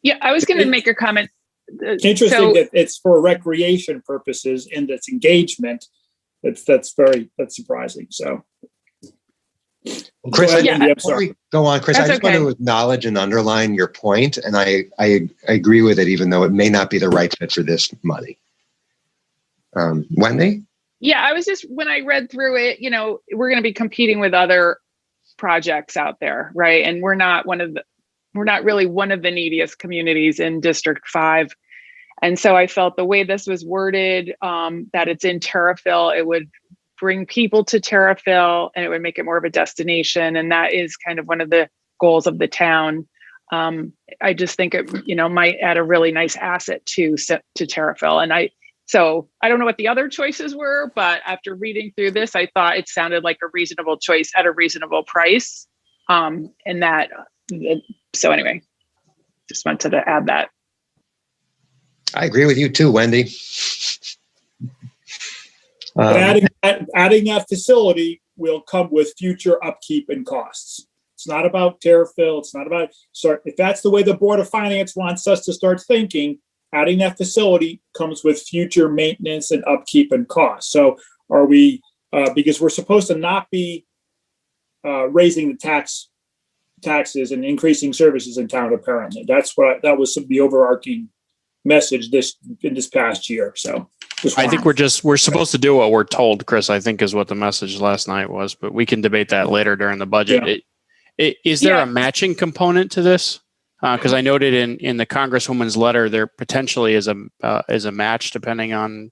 Yeah, I was going to make a comment. Interesting that it's for recreation purposes and it's engagement. That's surprising. So, Chris, before we go on, Chris, I just want to acknowledge and underline your point, and I agree with it, even though it may not be the right fit for this money. Wendy? Yeah, I was just, when I read through it, we're going to be competing with other projects out there, right? And we're not really one of the neediest communities in District 5. And so I felt the way this was worded, that it's in Terrafil, it would bring people to Terrafil and it would make it more of a destination. And that is kind of one of the goals of the town. I just think it, might add a really nice asset to Terrafil. And so I don't know what the other choices were, but after reading through this, I thought it sounded like a reasonable choice at a reasonable price. So anyway, just wanted to add that. I agree with you too, Wendy. adding that facility will come with future upkeep and costs. It's not about Terrafil. It's not about, if that's the way the Board of Finance wants us to start thinking, adding that facility comes with future maintenance and upkeep and costs. So are we, because we're supposed to not be raising the taxes and increasing services in town, apparently. That was the overarching message in this past year. So I think we're supposed to do what we're told, Chris, I think is what the message last night was, but we can debate that later during the budget. Yeah. Is there a matching component to this? Because I noted in the Congresswoman's letter, there potentially is a match depending on,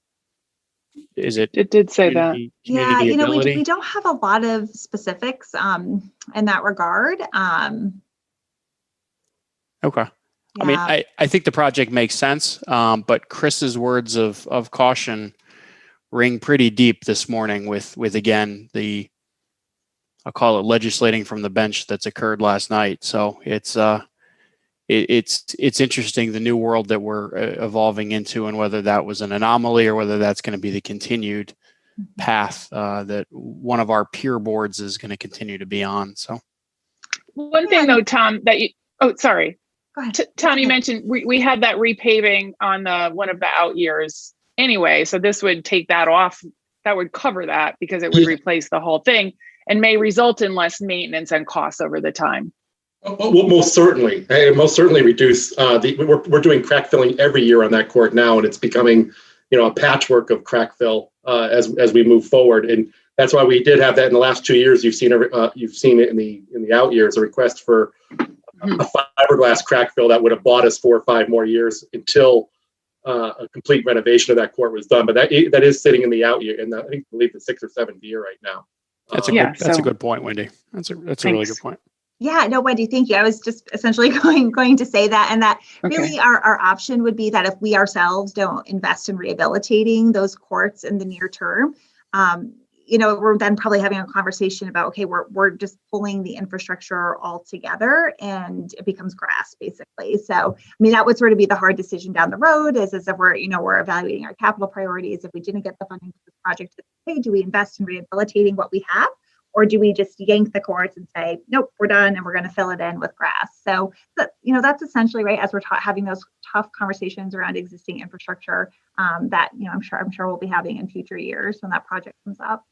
it did say that. Yeah, we don't have a lot of specifics in that regard. Okay. Yeah. I mean, I think the project makes sense, but Chris's words of caution ring pretty deep this morning with again, I'll call it legislating from the bench that's occurred last night. So it's interesting, the new world that we're evolving into, and whether that was an anomaly or whether that's going to be the continued path that one of our peer boards is going to continue to be on. So one thing though, Tom, sorry. Go ahead. Tom, you mentioned we had that repaving on one of the out years anyway. So this would take that off. That would cover that because it would replace the whole thing and may result in less maintenance and costs over the time. Well, most certainly reduce we're doing crack filling every year on that court now, and it's becoming, a patchwork of crack fill as we move forward. And that's why we did have that in the last 2 years. You've seen it in the out years, a request for a fiberglass crack fill that would have bought us 4 or 5 more years until a complete renovation of that court was done. But that is sitting in the out year, and I believe the 6th or 7th year right now. That's a good point, Wendy. That's a really good point. Yeah, no, Wendy, thank you. I was just essentially going to say that, and that really our option would be that if we ourselves don't invest in rehabilitating those courts in the near term, we're then probably having a conversation about, okay, we're just pulling the infrastructure all together and it becomes grass basically. So, I mean, that would sort of be the hard decision down the road is if we're evaluating our capital priorities. If we didn't get the funding for the project, hey, do we invest in rehabilitating what we have? or do we just yank the courts and say, nope, we're done and we're going to fill it in with grass? So that's essentially right, as we're having those tough conversations around existing infrastructure that I'm sure we'll be having in future years when that project comes up.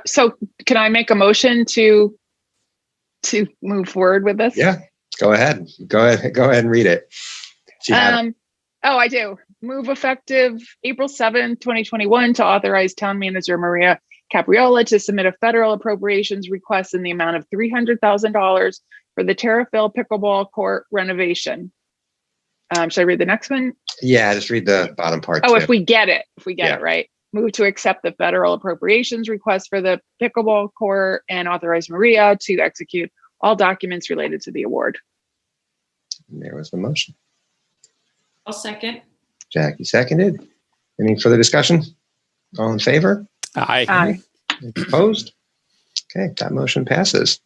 So can I make a motion to move forward with this? Yeah, go ahead and read it. I do. Move effective April 7th, 2021 to authorize Town Manager Maria Capriola to submit a federal appropriations request in the amount of $300,000 for the Terrafil pickleball court renovation. Should I read the next one? Yeah, just read the bottom part. Oh, too. if we get it right. Move to accept the federal appropriations request for the pickleball court and authorize Maria to execute all documents related to the award. And there was the motion. I'll second. Jackie seconded. Any further discussion? All in favor? Aye. Aye. Opposed? Okay, that motion passes.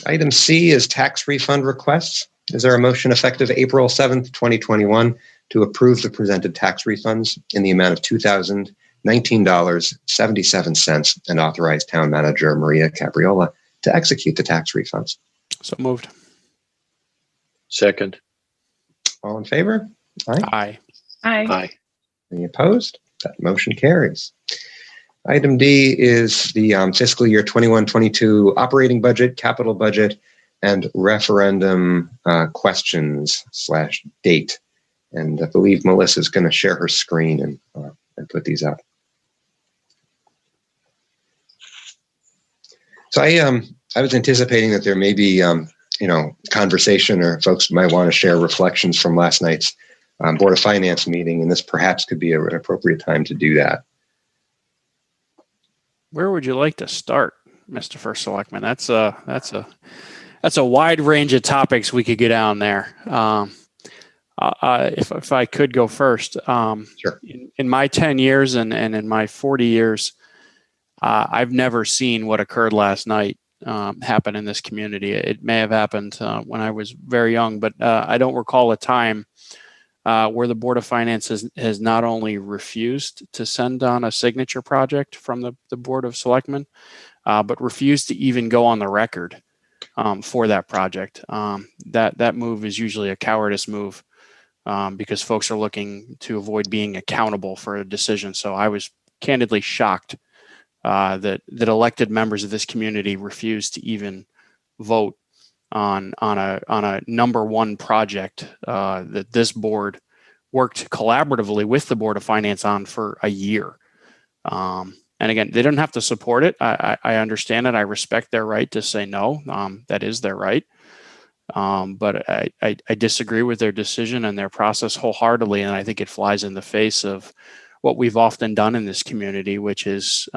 Item C is tax refund requests. Is there a motion effective April 7th, 2021 to approve the presented tax refunds in the amount of $2,019.77 and authorize Town Manager Maria Capriola to execute the tax refunds? So moved. Second. All in favor? Aye. Aye. Aye. Any opposed? That motion carries. Item D is the fiscal year 21-22 operating budget, capital budget, and referendum questions/date. And I believe Melissa's going to share her screen and put these up. So I was anticipating that there may be conversation, or folks might want to share reflections from last night's Board of Finance meeting, and this perhaps could be an appropriate time to do that. Where would you like to start, Mr. First Selectman? That's a wide range of topics we could get down there. If I could go first, Sure. In my 10 years and in my 40 years, I've never seen what occurred last night happen in this community. It may have happened when I was very young, but I don't recall a time where the Board of Finance has not only refused to send on a signature project from the Board of Selectmen, but refused to even go on the record for that project. That move is usually a cowardice move because folks are looking to avoid being accountable for a decision. So I was candidly shocked that elected members of this community refused to even vote on a number one project that this board worked collaboratively with the Board of Finance on for a year. And again, they don't have to support it. I understand it. I respect their right to say no. That is their right. But I disagree with their decision and their process wholeheartedly. And I think it flies in the face of what we've often done in this community, which is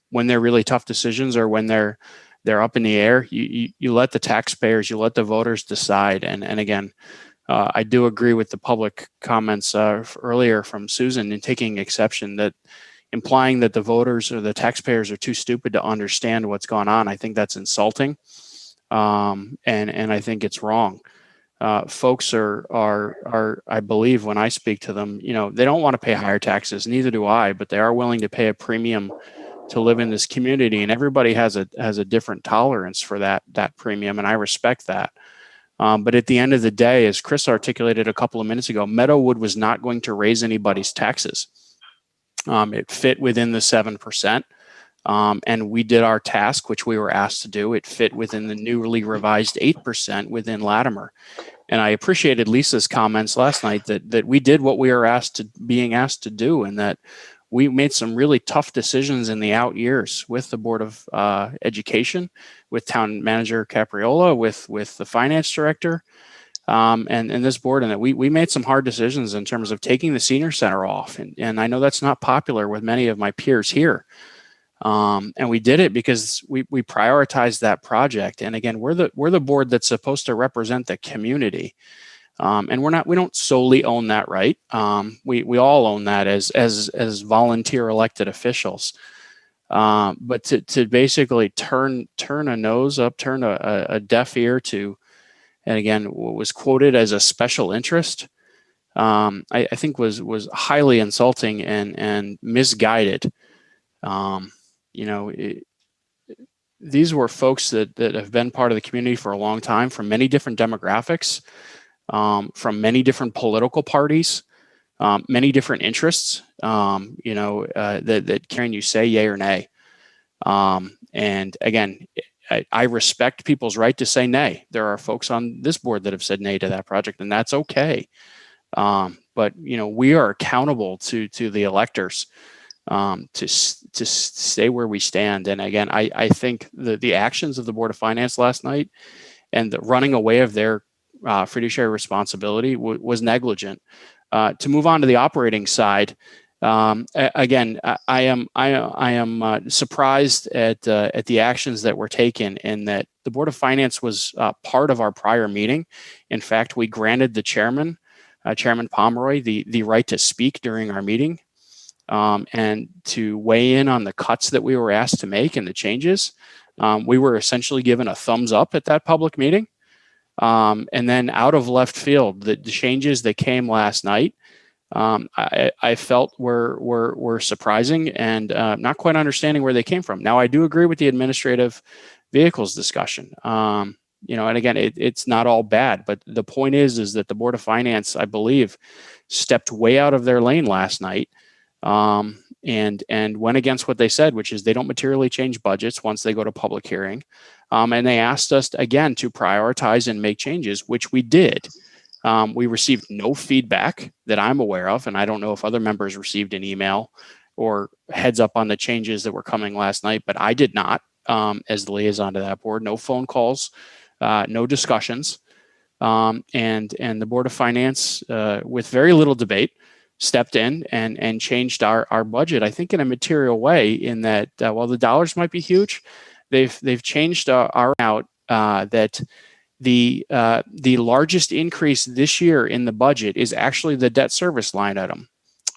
when they're really tough decisions or when they're up in the air, you let the taxpayers, you let the voters decide. And again, I do agree with the public comments earlier from Susan in taking exception that implying that the voters or the taxpayers are too stupid to understand what's going on. I think that's insulting. And I think it's wrong. Folks are, I believe when I speak to them, they don't want to pay higher taxes, neither do I, but they are willing to pay a premium to live in this community, and everybody has a different tolerance for that premium, and I respect that. But at the end of the day, as Chris articulated a couple of minutes ago, Meadowwood was not going to raise anybody's taxes. It fit within the 7%, and we did our task, which we were asked to do. It fit within the newly revised 8% within Latimer. And I appreciated Lisa's comments last night that we did what we were being asked to do, and that we made some really tough decisions in the out years with the Board of Education, with Town Manager Capriola, with the Finance Director, and this board, and that we made some hard decisions in terms of taking the senior center off. And I know that's not popular with many of my peers here. And we did it because we prioritized that project. And again, we're the board that's supposed to represent the community. And we don't solely own that right. We all own that as volunteer elected officials. But to basically turn a nose up, turn a deaf ear to, and again, what was quoted as a special interest, I think was highly insulting and misguided. These were folks that have been part of the community for a long time, from many different demographics, from many different political parties, many different interests, that can you say yay or nay? And again, I respect people's right to say nay. There are folks on this board that have said nay to that project, and that's okay. But we are accountable to the electors to stay where we stand. And again, I think the actions of the Board of Finance last night and the running away of their fiduciary responsibility was negligent. To move on to the operating side, again, I am surprised at the actions that were taken, and that the Board of Finance was part of our prior meeting. In fact, we granted the chairman, Chairman Pomeroy, the right to speak during our meeting and to weigh in on the cuts that we were asked to make and the changes. We were essentially given a thumbs up at that public meeting. And then out of left field, the changes that came last night, I felt were surprising and not quite understanding where they came from. Now, I do agree with the administrative vehicles discussion. And again, it's not all bad, but the point is that the Board of Finance, I believe, stepped way out of their lane last night and went against what they said, which is they don't materially change budgets once they go to public hearing. And they asked us again to prioritize and make changes, which we did. We received no feedback that I'm aware of, and I don't know if other members received an email or heads up on the changes that were coming last night, but I did not as the liaison to that board. No phone calls, no discussions. And the Board of Finance, with very little debate, stepped in and changed our budget, I think in a material way, in that while the dollars might be huge, they've changed our out that the largest increase this year in the budget is actually the debt service line item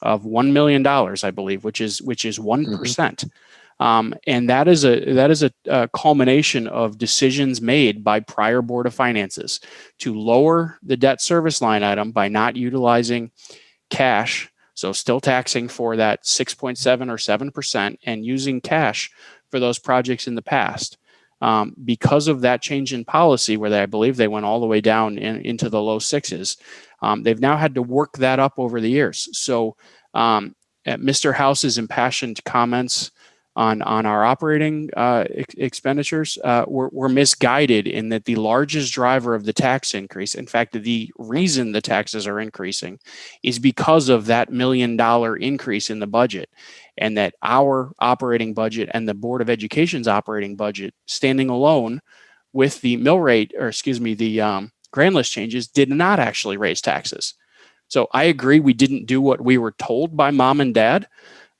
of $1 million, I believe, which is 1%. And that is a culmination of decisions made by prior Board of Finances to lower the debt service line item by not utilizing cash, so still taxing for that 6.7 or 7% and using cash for those projects in the past. Because of that change in policy, where I believe they went all the way down into the low sixes, they've now had to work that up over the years. So Mr. House's impassioned comments on our operating expenditures were misguided, in that the largest driver of the tax increase, in fact, the reason the taxes are increasing, is because of that $1 million increase in the budget, and that our operating budget and the Board of Education's operating budget, standing alone with the mill rate, or excuse me, the grand list changes, did not actually raise taxes. So I agree we didn't do what we were told by mom and dad,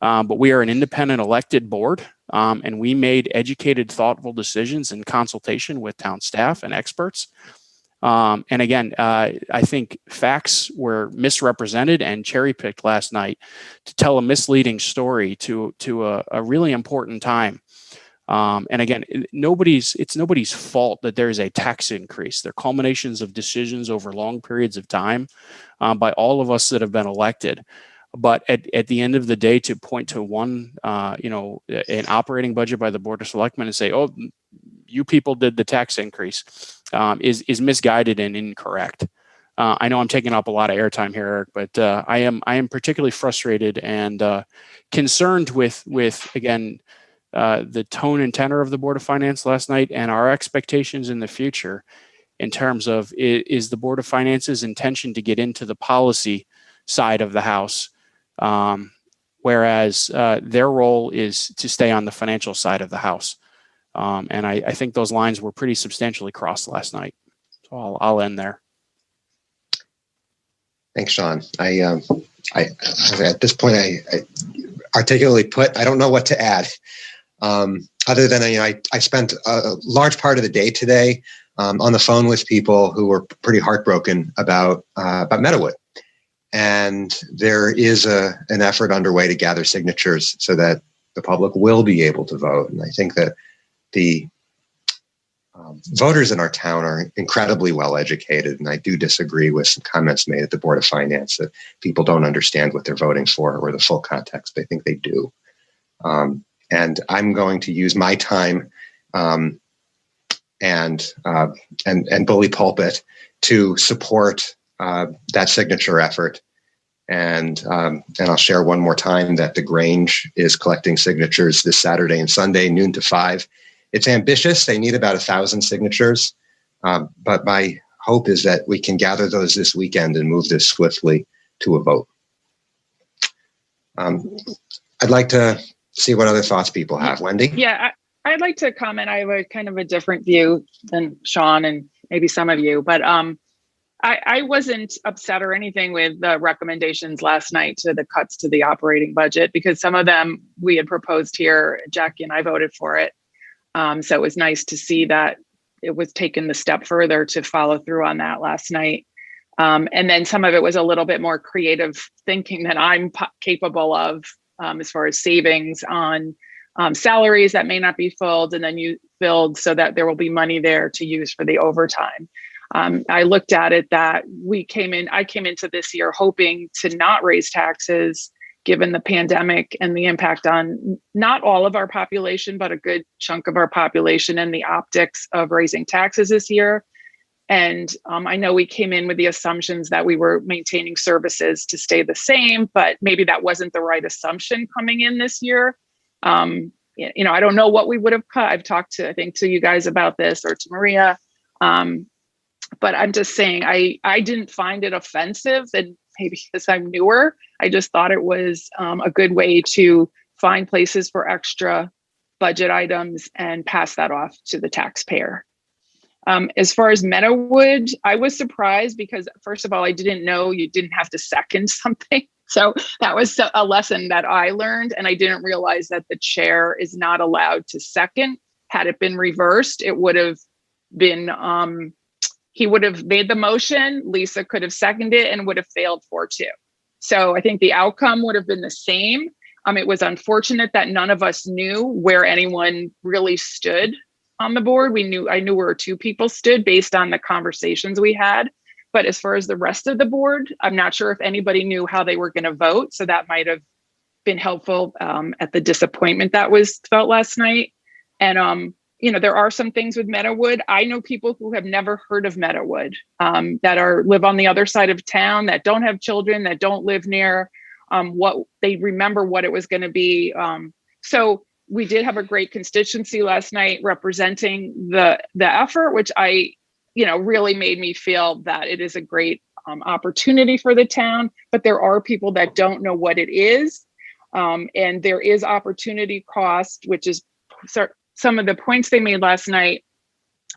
but we are an independent elected board, and we made educated, thoughtful decisions in consultation with town staff and experts. And again, I think facts were misrepresented and cherry-picked last night to tell a misleading story to a really important time. And again, it's nobody's fault that there is a tax increase. They're culminations of decisions over long periods of time by all of us that have been elected. But at the end of the day, to point to one, an operating budget by the Board of Selectmen and say, "Oh, you people did the tax increase," is misguided and incorrect. I know I'm taking up a lot of airtime here, Eric, but I am particularly frustrated and concerned with again the tone and tenor of the Board of Finance last night and our expectations in the future in terms of is the Board of Finance's intention to get into the policy side of the house. Whereas their role is to stay on the financial side of the house. And I think those lines were pretty substantially crossed last night. So I'll end there. Thanks, Sean. I at this point, I articulately put, I don't know what to add. Other than, I spent a large part of the day today on the phone with people who were pretty heartbroken about Meadowood. And there is an effort underway to gather signatures so that the public will be able to vote. And I think that the voters in our town are incredibly well educated, and I do disagree with some comments made at the Board of Finance that people don't understand what they're voting for or the full context. I think they do. And I'm going to use my time and bully pulpit to support that signature effort. And I'll share one more time that the Grange is collecting signatures this Saturday and Sunday, noon to 5. It's ambitious. They need about 1,000 signatures. But my hope is that we can gather those this weekend and move this swiftly to a vote. I'd like to see what other thoughts people have. Wendy? Yeah, I'd like to comment. I have a kind of a different view than Sean and maybe some of you, but I wasn't upset or anything with the recommendations last night to the cuts to the operating budget, because some of them we had proposed here. Jackie and I voted for it. So it was nice to see that it was taken the step further to follow through on that last night. And then some of it was a little bit more creative thinking than I'm capable of, as far as savings on salaries that may not be filled and then you filled so that there will be money there to use for the overtime. I looked at it that I came into this year hoping to not raise taxes given the pandemic and the impact on not all of our population, but a good chunk of our population and the optics of raising taxes this year. And I know we came in with the assumptions that we were maintaining services to stay the same, but maybe that wasn't the right assumption coming in this year. I don't know what we would have cut. I've talked to you guys about this, or to Maria. But I'm just saying, I didn't find it offensive, and maybe because I'm newer, I just thought it was a good way to find places for extra budget items and pass that off to the taxpayer. As far as Meadowood, I was surprised because, first of all, I didn't know you didn't have to second something. So that was a lesson that I learned, and I didn't realize that the chair is not allowed to second. Had it been reversed, it would have been, he would have made the motion, Lisa could have seconded it, and would have failed 4-2. So I think the outcome would have been the same. It was unfortunate that none of us knew where anyone really stood on the board. I knew where 2 people stood based on the conversations we had. But as far as the rest of the board, I'm not sure if anybody knew how they were going to vote. So that might have been helpful at the disappointment that was felt last night. And, there are some things with Meadowood. I know people who have never heard of Meadowood that live on the other side of town, that don't have children, that don't live near what they remember what it was going to be. So we did have a great constituency last night representing the effort, which really made me feel that it is a great opportunity for the town, but there are people that don't know what it is. And there is opportunity cost, which is some of the points they made last night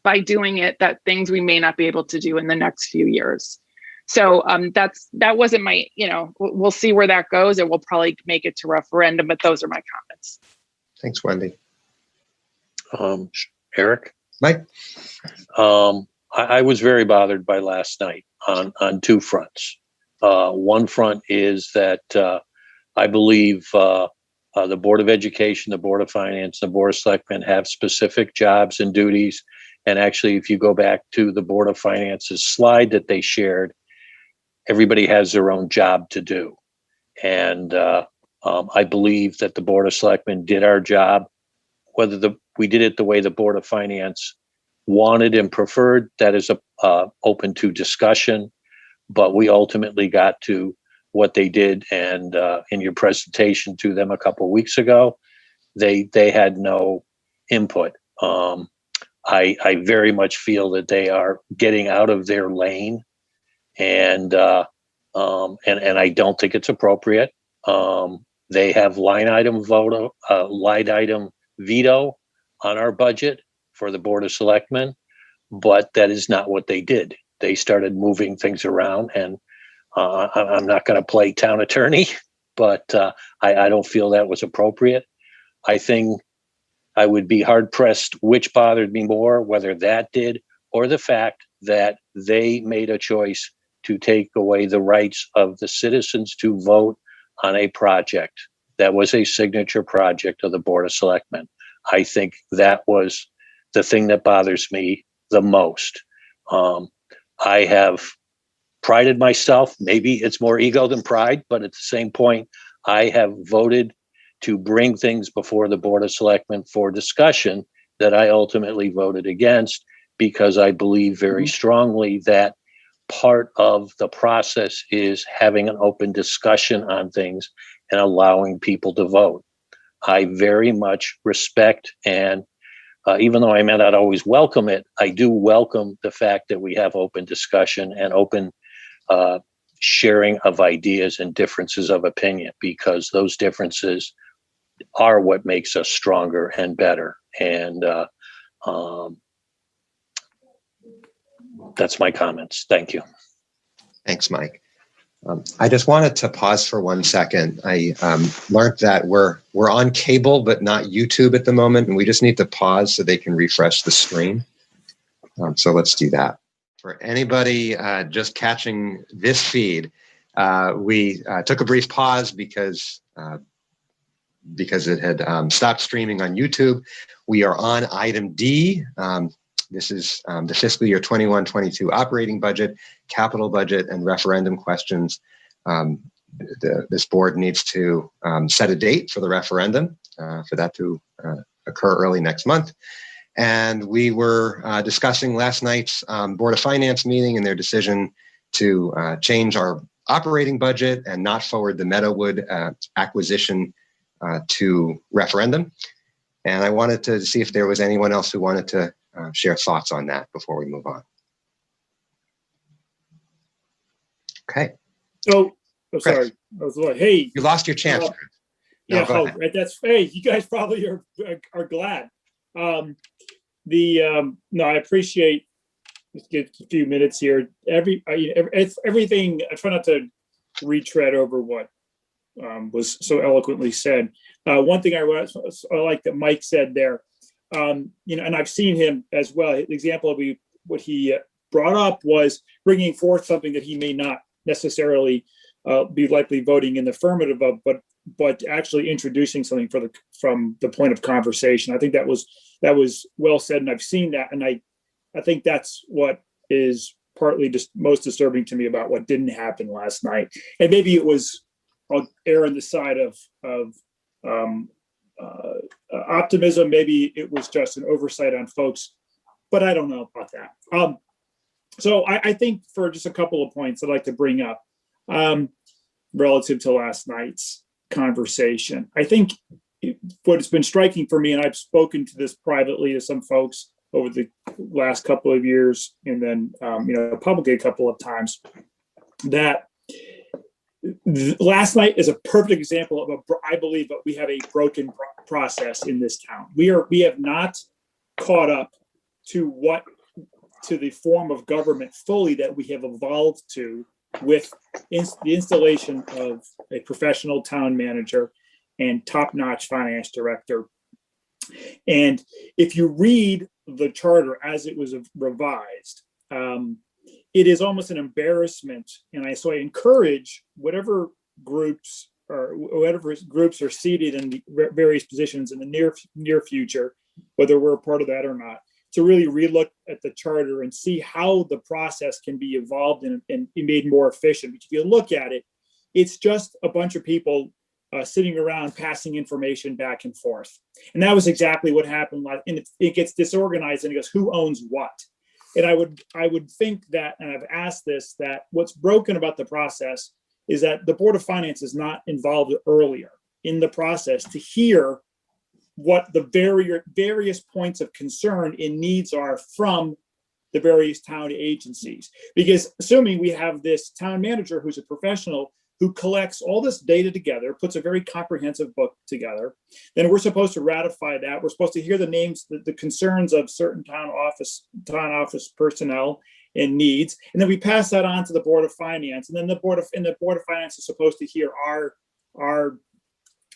by doing it, that things we may not be able to do in the next few years. So that wasn't my, we'll see where that goes, and we'll probably make it to referendum, but those are my comments. Thanks, Wendy. Eric? Mike? I was very bothered by last night on 2 fronts. One front is that I believe the Board of Education, the Board of Finance, the Board of Selectmen have specific jobs and duties. And actually, if you go back to the Board of Finance's slide that they shared, everybody has their own job to do. And I believe that the Board of Selectmen did our job. Whether we did it the way the Board of Finance wanted and preferred, that is open to discussion. But we ultimately got to what they did, and in your presentation to them a couple of weeks ago, they had no input. I very much feel that they are getting out of their lane, and I don't think it's appropriate. They have line item veto on our budget for the Board of Selectmen, but that is not what they did. They started moving things around, and I'm not going to play town attorney, but I don't feel that was appropriate. I think I would be hard pressed which bothered me more, whether that did or the fact that they made a choice to take away the rights of the citizens to vote on a project that was a signature project of the Board of Selectmen. I think that was the thing that bothers me the most. I have prided myself, maybe it's more ego than pride, but at the same point, I have voted to bring things before the Board of Selectmen for discussion that I ultimately voted against, because I believe very strongly that part of the process is having an open discussion on things and allowing people to vote. I very much respect, and even though I may not always welcome it, I do welcome the fact that we have open discussion and open sharing of ideas and differences of opinion, because those differences are what makes us stronger and better. And that's my comments. Thank you. Thanks, Mike. I just wanted to pause for 1 second. I learned that we're on cable, but not YouTube at the moment, and we just need to pause so they can refresh the screen. So let's do that. For anybody just catching this feed, we took a brief pause because it had stopped streaming on YouTube. We are on item D. This is the fiscal year 21-22 operating budget, capital budget, and referendum questions. This board needs to set a date for the referendum for that to occur early next month. And we were discussing last night's Board of Finance meeting and their decision to change our operating budget and not forward the Meadowwood acquisition to referendum. And I wanted to see if there was anyone else who wanted to share thoughts on that before we move on. Okay. So, I'm sorry. I was like, hey. You lost your chance. No, yeah, that's, hey, you guys probably are glad. No, I appreciate, let's get a few minutes here. Everything, I try not to retread over what was so eloquently said. One thing I like that Mike said there, and I've seen him as well. The example of what he brought up was bringing forth something that he may not necessarily be likely voting in the affirmative of, but actually introducing something from the point of conversation. I think that was well said, and I've seen that, and I think that's what is partly just most disturbing to me about what didn't happen last night. And maybe it was, I'll err on the side of optimism. Maybe it was just an oversight on folks, but I don't know about that. So I think for just a couple of points I'd like to bring up relative to last night's conversation. I think what has been striking for me, and I've spoken to this privately to some folks over the last couple of years, and then publicly a couple of times, that last night is a perfect example of I believe that we have a broken process in this town. We have not caught up to the form of government fully that we have evolved to with the installation of a professional town manager and top-notch finance director. And if you read the charter as it was revised, it is almost an embarrassment. And so I encourage whatever groups are seated in the various positions in the near future, whether we're a part of that or not, to really relook at the charter and see how the process can be evolved and made more efficient. Because if you look at it, it's just a bunch of people sitting around passing information back and forth. And that was exactly what happened. And it gets disorganized and it goes, who owns what? And I would think that, and I've asked this, that what's broken about the process is that the Board of Finance is not involved earlier in the process to hear what the various points of concern and needs are from the various town agencies. Because assuming we have this town manager who's a professional who collects all this data together, puts a very comprehensive book together, then we're supposed to ratify that. We're supposed to hear the names, the concerns of certain town office personnel and needs, and then we pass that on to the Board of Finance, and then the Board of Finance is supposed to hear our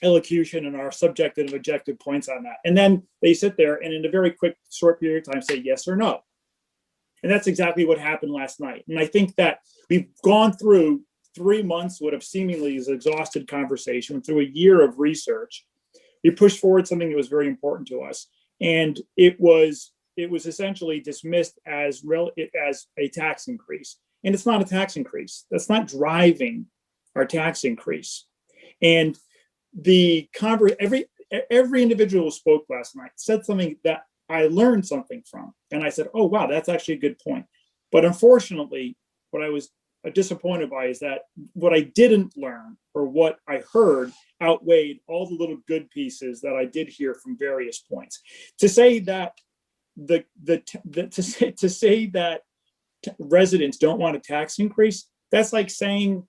elocution and our subjective and objective points on that. And then they sit there and in a very quick, short period of time say yes or no. And that's exactly what happened last night. And I think that we've gone through 3 months, what have seemingly is exhausted conversation, through a year of research. We pushed forward something that was very important to us. And it was it was essentially dismissed as a tax increase, and it's not a tax increase. That's not driving our tax increase. And every individual who spoke last night said something that I learned something from, and I said, "Oh wow, that's actually a good point." But unfortunately, what I was disappointed by is that what I didn't learn or what I heard outweighed all the little good pieces that I did hear from various points. To say that to say that residents don't want a tax increase, that's like saying,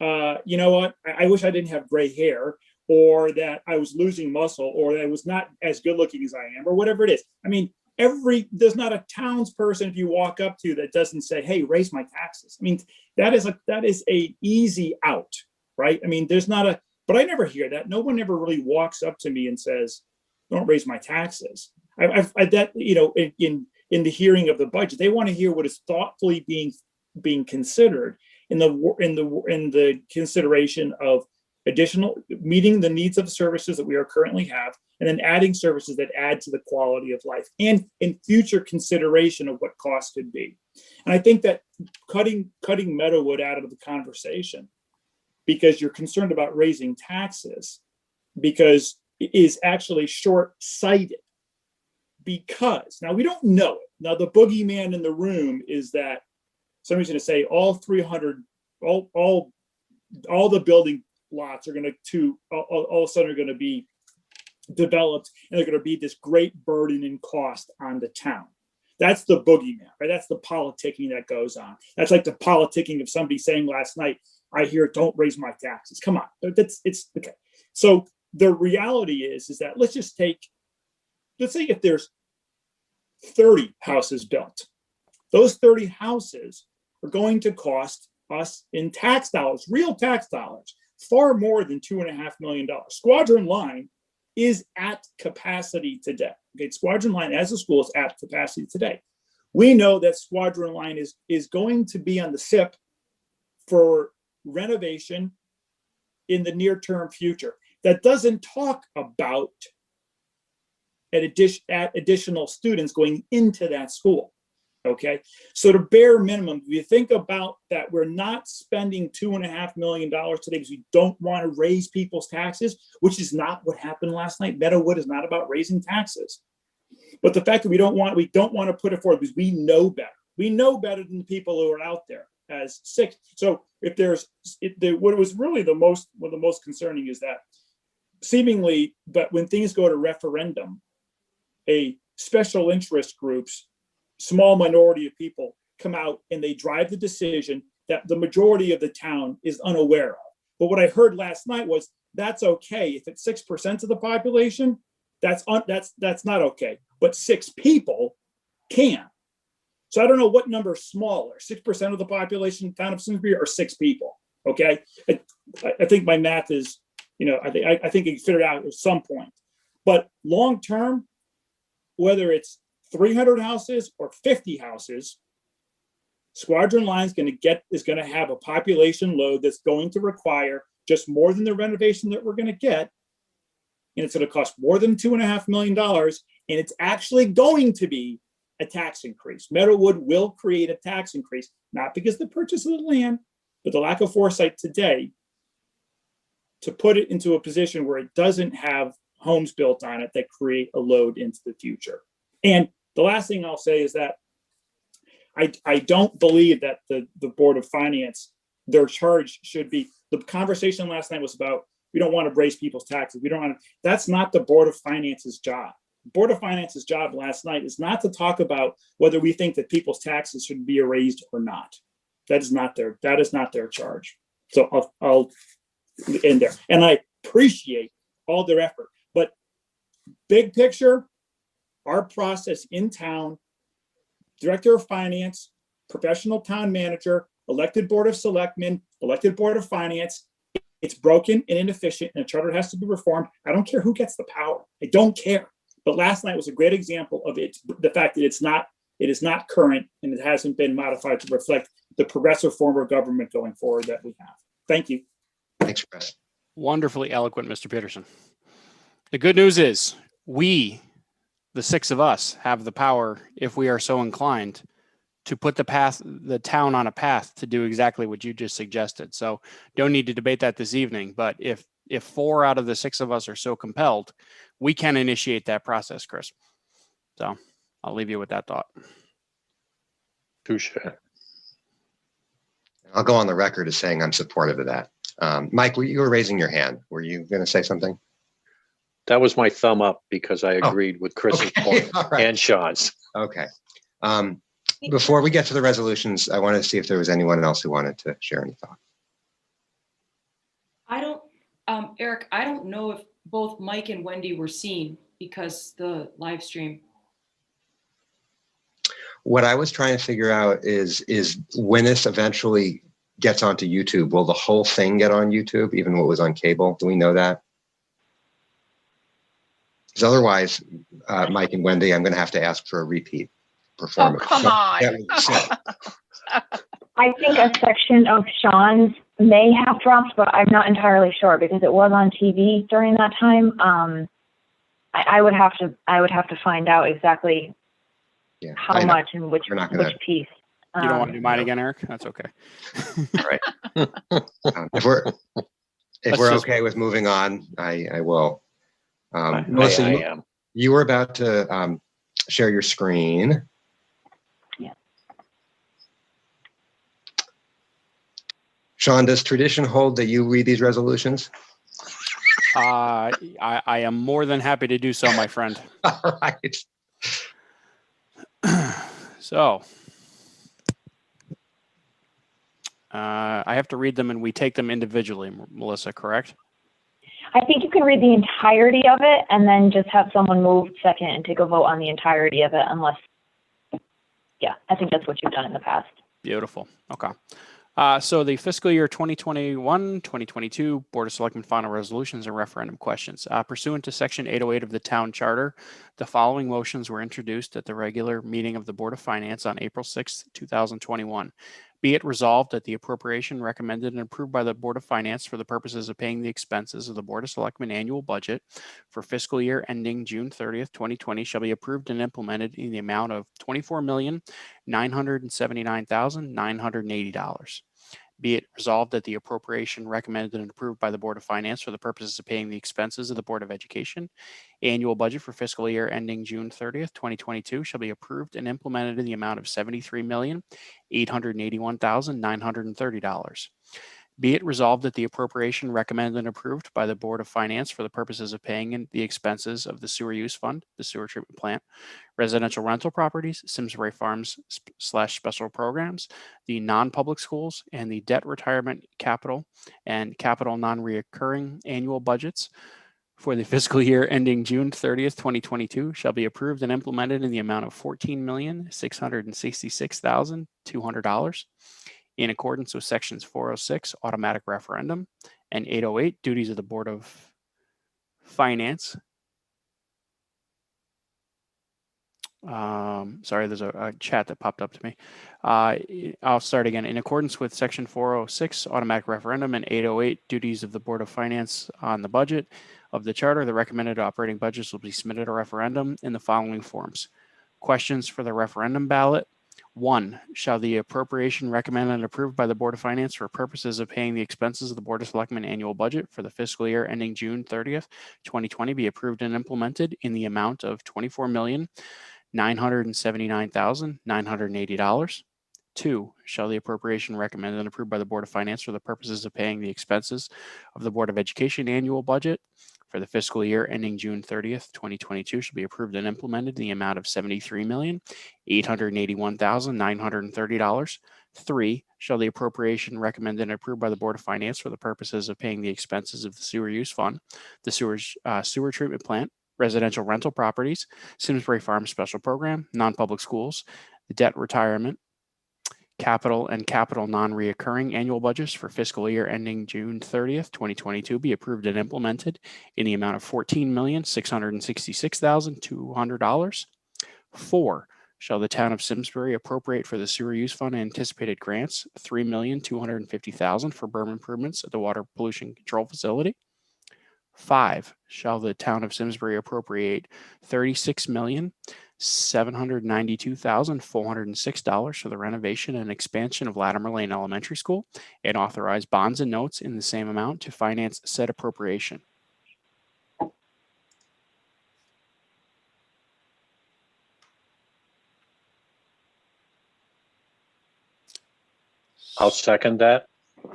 you know what, I wish I didn't have gray hair, or that I was losing muscle, or that I was not as good looking as I am, or whatever it is. I mean, there's not a townsperson if you walk up to that doesn't say, "Hey, raise my taxes." I mean, that is a easy out, right? I mean, but I never hear that. No one ever really walks up to me and says, "Don't raise my taxes." That, you know, in the hearing of the budget, they want to hear what is thoughtfully being considered in the consideration of meeting the needs of the services that we are currently have, and then adding services that add to the quality of life, and in future consideration of what costs could be. And I think that cutting Meadowood out of the conversation because you're concerned about raising taxes because it is actually short-sighted. Because now we don't know it. Now the boogeyman in the room is that somebody's going to say all 300, all the building lots are going to all of a sudden are going to be developed, and they're going to be this great burden and cost on the town. That's the boogeyman, right? That's the politicking that goes on. That's like the politicking of somebody saying last night, "I hear don't raise my taxes." Come on, it's okay. So the reality is that let's say if there's 30 houses built, those 30 houses are going to cost us in tax dollars, real tax dollars, far more than $2.5 million. Squadron Line is at capacity today. Okay, Squadron Line as a school is at capacity today. We know that Squadron Line is going to be on the SIP for renovation in the near-term future. That doesn't talk about additional students going into that school. Okay, so the bare minimum, if you think about that, we're not spending $2.5 million today because we don't want to raise people's taxes, which is not what happened last night. Meadowood is not about raising taxes, but the fact that we don't want to put it forward because we know better. We know better than the people who are out there as sick. So what was really one of the most concerning is that seemingly, but when things go to referendum, a special interest groups, small minority of people come out and they drive the decision that the majority of the town is unaware of. But what I heard last night was that's okay. If it's 6% of the population, that's not okay. But 6 people can. So I don't know what number is smaller, 6% of the population in the town of Simsbury or 6 people. Okay. I think my math is, I think you can figure it out at some point. But long term, whether it's 300 houses or 50 houses, Squadron Line is going to have a population load that's going to require just more than the renovation that we're going to get. And it's going to cost more than $2.5 million. And it's actually going to be a tax increase. Meadowood will create a tax increase, not because of the purchase of the land, but the lack of foresight today to put it into a position where it doesn't have homes built on it that create a load into the future. And the last thing I'll say is that I don't believe that the Board of Finance, their charge should be, the conversation last night was about, we don't want to raise people's taxes. That's not the Board of Finance's job. Board of Finance's job last night is not to talk about whether we think that people's taxes should be raised or not. That is not their charge. So I'll end there. And I appreciate all their effort, but big picture, our process in town, Director of Finance, professional town manager, elected Board of Selectmen, elected Board of Finance, it's broken and inefficient, and the charter has to be reformed. I don't care who gets the power. I don't care. But last night was a great example of it, the fact that it is not current and it hasn't been modified to reflect the progressive form of government going forward that we have. Thank you. Thanks, Chris. Wonderfully eloquent, Mr. Peterson. The good news is we the six of us have the power, if we are so inclined, to put the town on a path to do exactly what you just suggested. So don't need to debate that this evening, but if 4 out of the 6 of us are so compelled, we can initiate that process, Chris. So I'll leave you with that thought. Touche. I'll go on the record as saying I'm supportive of that. Mike, you were raising your hand. Were you going to say something? That was my thumb up because I agreed with Chris's point Right. and Sean's. Okay. Before we get to the resolutions, I wanted to see if there was anyone else who wanted to share any thoughts. I don't, Eric, I don't know if both Mike and Wendy were seen because the live stream. What I was trying to figure out is when this eventually gets onto YouTube, will the whole thing get on YouTube, even what was on cable? Do we know that? Because otherwise, Mike and Wendy, I'm going to have to ask for a repeat performance. Oh, come on. I think a section of Sean's may have dropped, but I'm not entirely sure because it was on TV during that time. I would have to find out exactly how much and which piece. You don't want to do mine again, Eric? That's okay. All right. If we're okay with moving on, I will. Melissa, I am. You were about to share your screen. Yeah. Sean, does tradition hold that you read these resolutions? I am more than happy to do so, my friend. All right. So I have to read them and we take them individually, Melissa, correct? I think you can read the entirety of it and then just have someone move second and take a vote on the entirety of it unless, I think that's what you've done in the past. Beautiful. Okay. So the fiscal year 2021-2022 Board of Selectmen final resolutions and referendum questions. Pursuant to Section 808 of the Town Charter, the following motions were introduced at the regular meeting of the Board of Finance on April 6, 2021. Be it resolved that the appropriation recommended and approved by the Board of Finance for the purposes of paying the expenses of the Board of Selectmen annual budget for fiscal year ending June 30th, 2020 shall be approved and implemented in the amount of $24,979,980. Be it resolved that the appropriation recommended and approved by the Board of Finance for the purposes of paying the expenses of the Board of Education annual budget for fiscal year ending June 30th, 2022 shall be approved and implemented in the amount of $73,881,930. Be it resolved that the appropriation recommended and approved by the Board of Finance for the purposes of paying the expenses of the sewer use fund, the sewer treatment plant, residential rental properties, Simsbury Farms / special programs, the non-public schools, and the debt retirement capital and capital non-reoccurring annual budgets for the fiscal year ending June 30th, 2022 shall be approved and implemented in the amount of $14,666,200. In accordance with sections 406 automatic referendum and 808 duties of the Board of Finance. Sorry, there's a chat that popped up to me. I'll start again. In accordance with section 406 automatic referendum and 808 duties of the Board of Finance on the budget of the charter, the recommended operating budgets will be submitted to referendum in the following forms. Questions for the referendum ballot. 1. Shall the appropriation recommended and approved by the Board of Finance for purposes of paying the expenses of the Board of Selectmen annual budget for the fiscal year ending June 30th, 2020 be approved and implemented in the amount of $24,979,980? 2. Shall the appropriation recommended and approved by the Board of Finance for the purposes of paying the expenses of the Board of Education annual budget for the fiscal year ending June 30th, 2022 shall be approved and implemented in the amount of $73,881,930. 3. Shall the appropriation recommended and approved by the Board of Finance for the purposes of paying the expenses of the sewer use fund, the sewer treatment plant, residential rental properties, Simsbury Farms special program, non-public schools, the debt retirement, capital and capital non-reoccurring annual budgets for fiscal year ending June 30th, 2022 be approved and implemented in the amount of $14,666,200. 4. Shall the town of Simsbury appropriate for the sewer use fund anticipated grants $3,250,000 for berm improvements at the water pollution control facility? 5, shall the town of Simsbury appropriate $36,792,406 for the renovation and expansion of Latimer Lane Elementary School and authorize bonds and notes in the same amount to finance said appropriation. I'll second that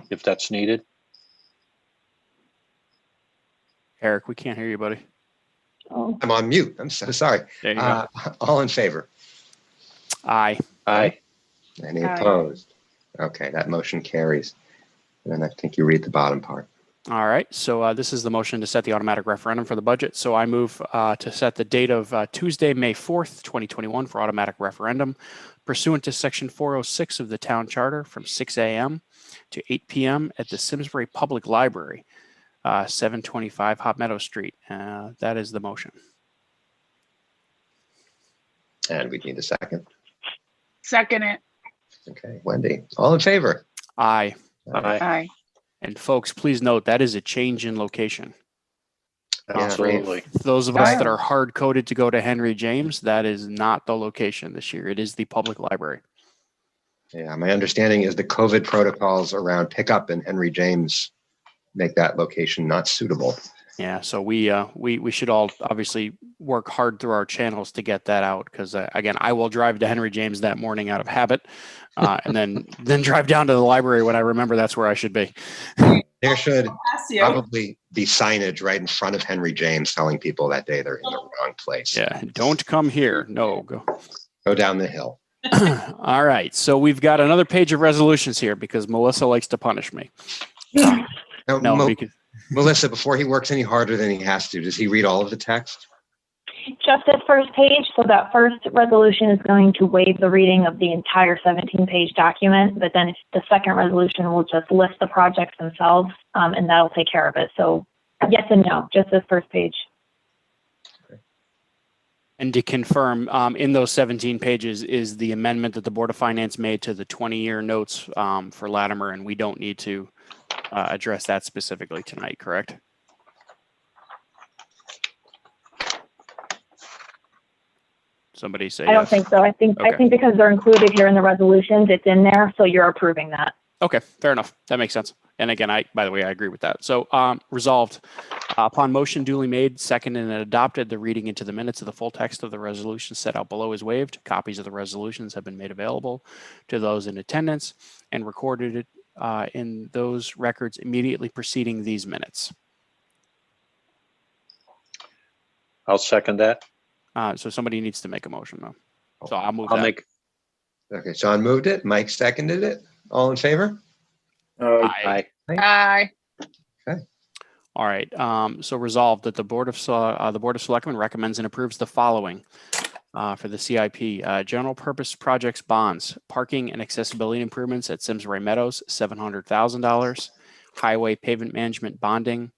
if that's needed. Eric, we can't hear you, buddy. Oh, I'm on mute. I'm so sorry. There you go. All in favor? Aye. Aye. Any Aye. opposed? Okay, that motion carries. And then I think you read the bottom part. All right, so this is the motion to set the automatic referendum for the budget. So I move to set the date of Tuesday, May 4th, 2021 for automatic referendum pursuant to section 406 of the town charter from 6 a.m. to 8 p.m. at the Simsbury Public Library, 725 Hot Meadow Street. That is the motion. And we need a second. Second it. Okay, Wendy, all in favor? Aye. Aye. Aye. And folks, please note that is a change in location. Absolutely. Those of us Aye. that are hard coded to go to Henry James, that is not the location this year. It is the public library. Yeah, my understanding is the COVID protocols around pickup in Henry James make that location not suitable. Yeah, so we should all obviously work hard through our channels to get that out because again, I will drive to Henry James that morning out of habit, and then drive down to the library when I remember that's where I should be. There should Pass you. probably be signage right in front of Henry James telling people that day they're in the wrong place. Yeah, don't come here. No, go. Go down the hill. All right, so we've got another page of resolutions here because Melissa likes to punish me. No, because Melissa, before he works any harder than he has to, does he read all of the text? just this first page. So that first resolution is going to waive the reading of the entire 17-page document, but then the second resolution will just list the projects themselves, and that'll take care of it. So yes and no, just this first page. And to confirm, in those 17 pages is the amendment that the Board of Finance made to the 20-year notes for Latimer, and we don't need to address that specifically tonight, correct? Somebody say I don't yes. think so. I think Okay. because they're included here in the resolutions, it's in there, so you're approving that. Okay, fair enough. That makes sense. And again, by the way, I agree with that. So resolved, upon motion duly made, seconded, and adopted, the reading into the minutes of the full text of the resolution set out below is waived. Copies of the resolutions have been made available to those in attendance and recorded in those records immediately preceding these minutes. I'll second that. So somebody needs to make a motion though. So I'll move I'll that. make, Okay, Sean moved it. Mike seconded it. All in favor? Aye. aye. Aye. All right. So resolved that the Board of Selectmen recommends and approves the following for the CIP: general purpose projects bonds, parking and accessibility improvements at Simsbury Meadows, $700,000, highway pavement management bonding,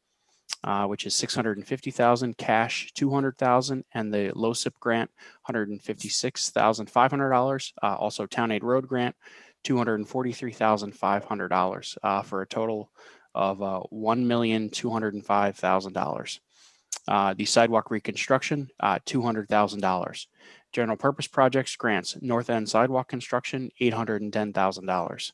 which is $650,000, cash $200,000, and the LoSiP grant $156,500. Also, town aid road grant $243,500 for a total of $1,205,000. The sidewalk reconstruction $200,000. General purpose projects grants: North End sidewalk construction $810,000.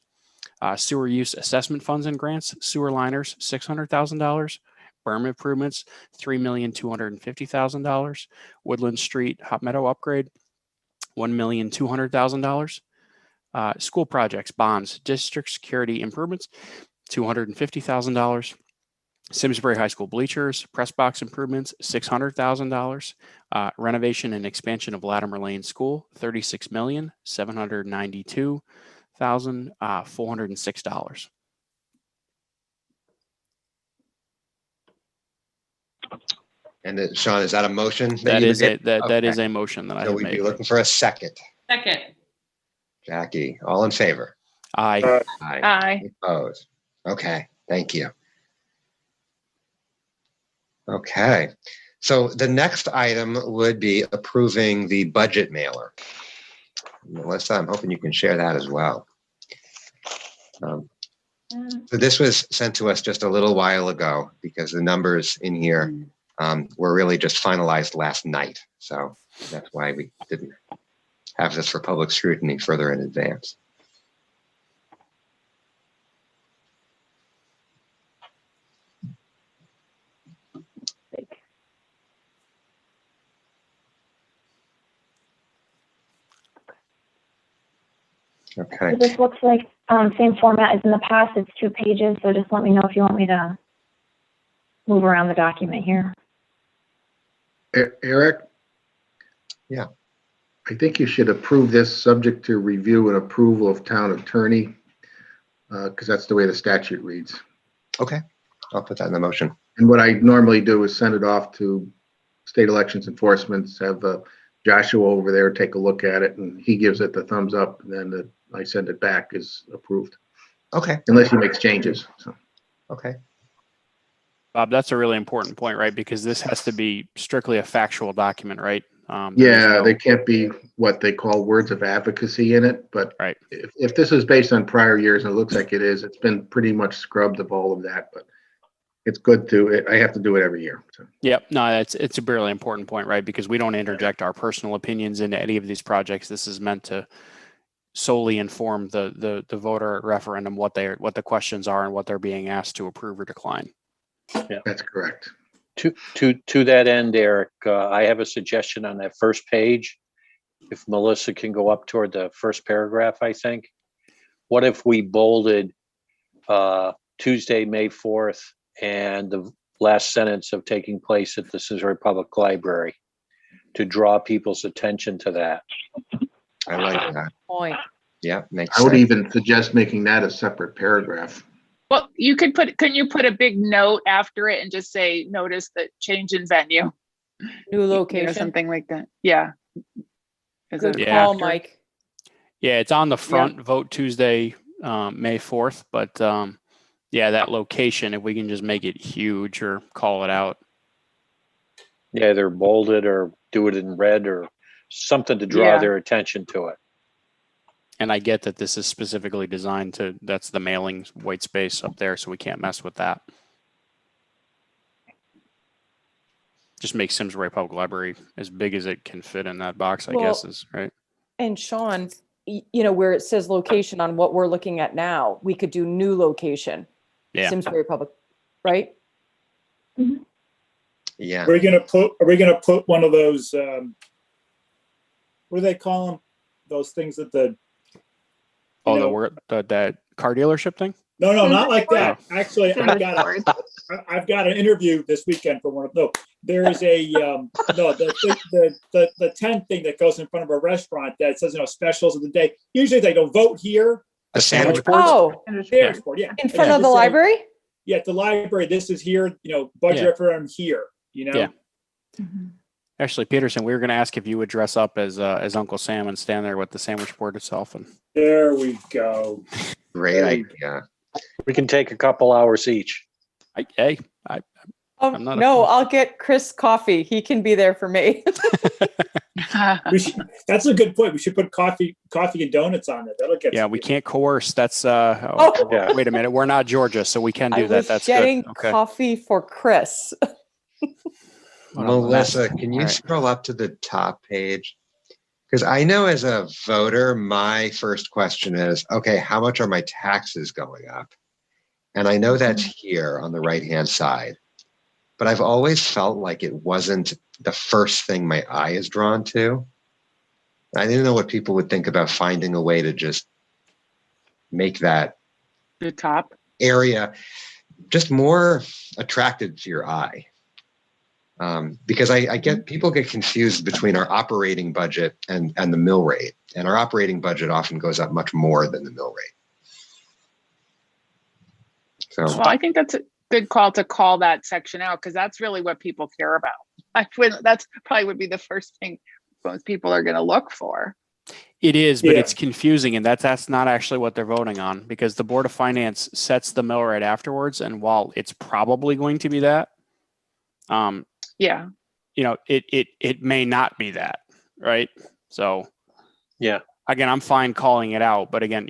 Sewer use assessment funds and grants: sewer liners $600,000. Berm improvements, $3,250,000. Woodland Street Hot Meadow upgrade, $1,200,000. School projects, bonds, district security improvements, $250,000. Simsbury High School bleachers, press box improvements, $600,000. Renovation and expansion of Latimer Lane School, $36,792,406. And Sean, is that a motion? That you is would that get? is a motion that I So have we'd be made. looking for a second. Second. Jackie, all in favor? Aye. Aye. Aye. Opposed? Okay, thank you. Okay, so the next item would be approving the budget mailer. Melissa, I'm hoping you can share that as well. So this was sent to us just a little while ago because the numbers in here were really just finalized last night. So that's why we didn't have this for public scrutiny further in advance. Okay. So this looks like same format as in the past. It's 2 pages. So just let me know if you want me to move around the document here. Eric? Yeah. I think you should approve this subject to review and approval of town attorney, because that's the way the statute reads. Okay. I'll put that in the motion. And what I normally do is send it off to state elections enforcement, have Joshua over there take a look at it, and he gives it the thumbs up, and then I send it back as approved. Okay. Unless he makes changes. So. Okay. Bob, that's a really important point, right? Because this has to be strictly a factual document, right? Yeah, they can't be what they call words of advocacy in it. But right. if this is based on prior years, and it looks like it is, it's been pretty much scrubbed of all of that. But it's good to, I have to do it every year. So. Yep. No, it's a really important point, right? Because we don't interject our personal opinions into any of these projects. This is meant to solely inform the voter at referendum what the questions are and what they're being asked to approve or decline. Yeah, that's correct. To that end, Eric, I have a suggestion on that first page. If Melissa can go up toward the first paragraph, I think. What if we bolded Tuesday, May 4th, and the last sentence of taking place at the Simsbury Public Library to draw people's attention to that? I like that. Point. Yeah, makes I would sense. even suggest making that a separate paragraph. Well, you could can you put a big note after it and just say, notice the change in venue? New location. Something like that. Yeah. Good call, Mike. Yeah, it's on the front, vote Tuesday, May 4th. But yeah, that location, if we can just make it huge or call it out. Yeah, either bold it or do it in red or something to draw their attention to it. And I get that this is specifically designed to, that's the mailing white space up there, so we can't mess with that. Just make Simsbury Public Library as big as it can fit in that box, I guess is right. And Sean, you know, where it says location on what we're looking at now, we could do new location. Yeah. Simsbury Public, right? Mm-hmm. Yeah. Are we gonna put one of those what do they call them? Those things that that car dealership thing? No, not like that. Actually, I've got an interview this weekend for one of those. There is a the tent thing that goes in front of a restaurant that says, specials of the day. Usually they go vote here. A sandwich board? Oh, sandwich board, yeah. In front of the library? Yeah, at the library, this is here, budget referendum here, Yeah. Mm-hmm. Actually, Peterson, we were going to ask if you would dress up as Uncle Sam and stand there with the sandwich board itself. And there we go. Great idea. We can take a couple hours each. I'll get Chris coffee. He can be there for me. That's a good point. We should put coffee and donuts on it. That'll get. Yeah, we can't coerce. That's wait a minute. We're not Georgia, so we can do that. That's getting good. Okay. Coffee for Chris. Melissa, can you scroll up to the top page? Because I know as a voter, my first question is, okay, how much are my taxes going up? And I know that's here on the right-hand side, but I've always felt like it wasn't the first thing my eye is drawn to. I didn't know what people would think about finding a way to just make that the top area just more attractive to your eye. Because I get people get confused between our operating budget and the mill rate, and our operating budget often goes up much more than the mill rate. So, well, I think that's a good call to call that section out, because that's really what people care about. That's probably would be the first thing most people are going to look for. It is, but it's confusing, and that's not actually what they're voting on, because the Board of Finance sets the mill rate afterwards, and while it's probably going to be that, it may not be that, right? So, yeah. Again, I'm fine calling it out, but again,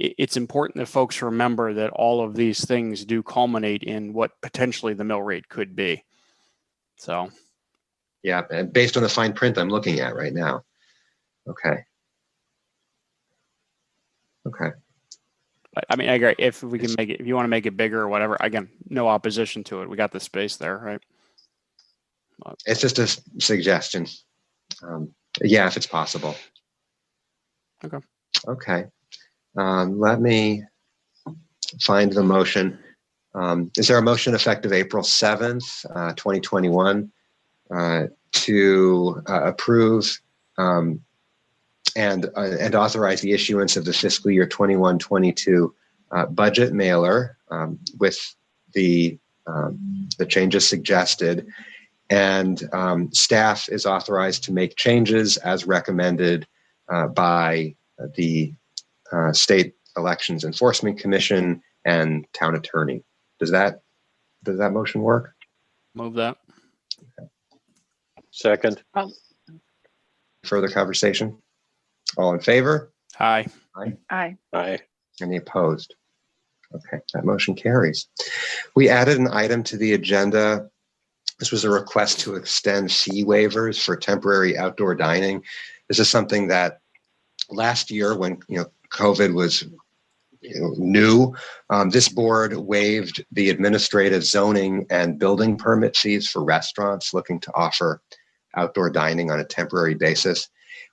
it's important that folks remember that all of these things do culminate in what potentially the mill rate could be. So. Yeah, and based on the fine print I'm looking at right now. Okay. Okay. I mean, I agree. If we can make it, if you want to make it bigger or whatever, again, no opposition to it. We got the space there, right? It's just a suggestion. Yeah, if it's possible. Okay. Okay. Let me find the motion. Is there a motion effective April 7th, 2021 to approve and authorize the issuance of the fiscal year 21-22 budget mailer with the changes suggested, and staff is authorized to make changes as recommended by the State Elections Enforcement Commission and town attorney. Does that motion work? Move that. Okay. Second. Further conversation? All in favor? Aye. Aye. Aye. Aye. Any opposed? Okay, that motion carries. We added an item to the agenda. This was a request to extend fee waivers for temporary outdoor dining. This is something that last year, when COVID was new, this board waived the administrative zoning and building permit fees for restaurants looking to offer outdoor dining on a temporary basis.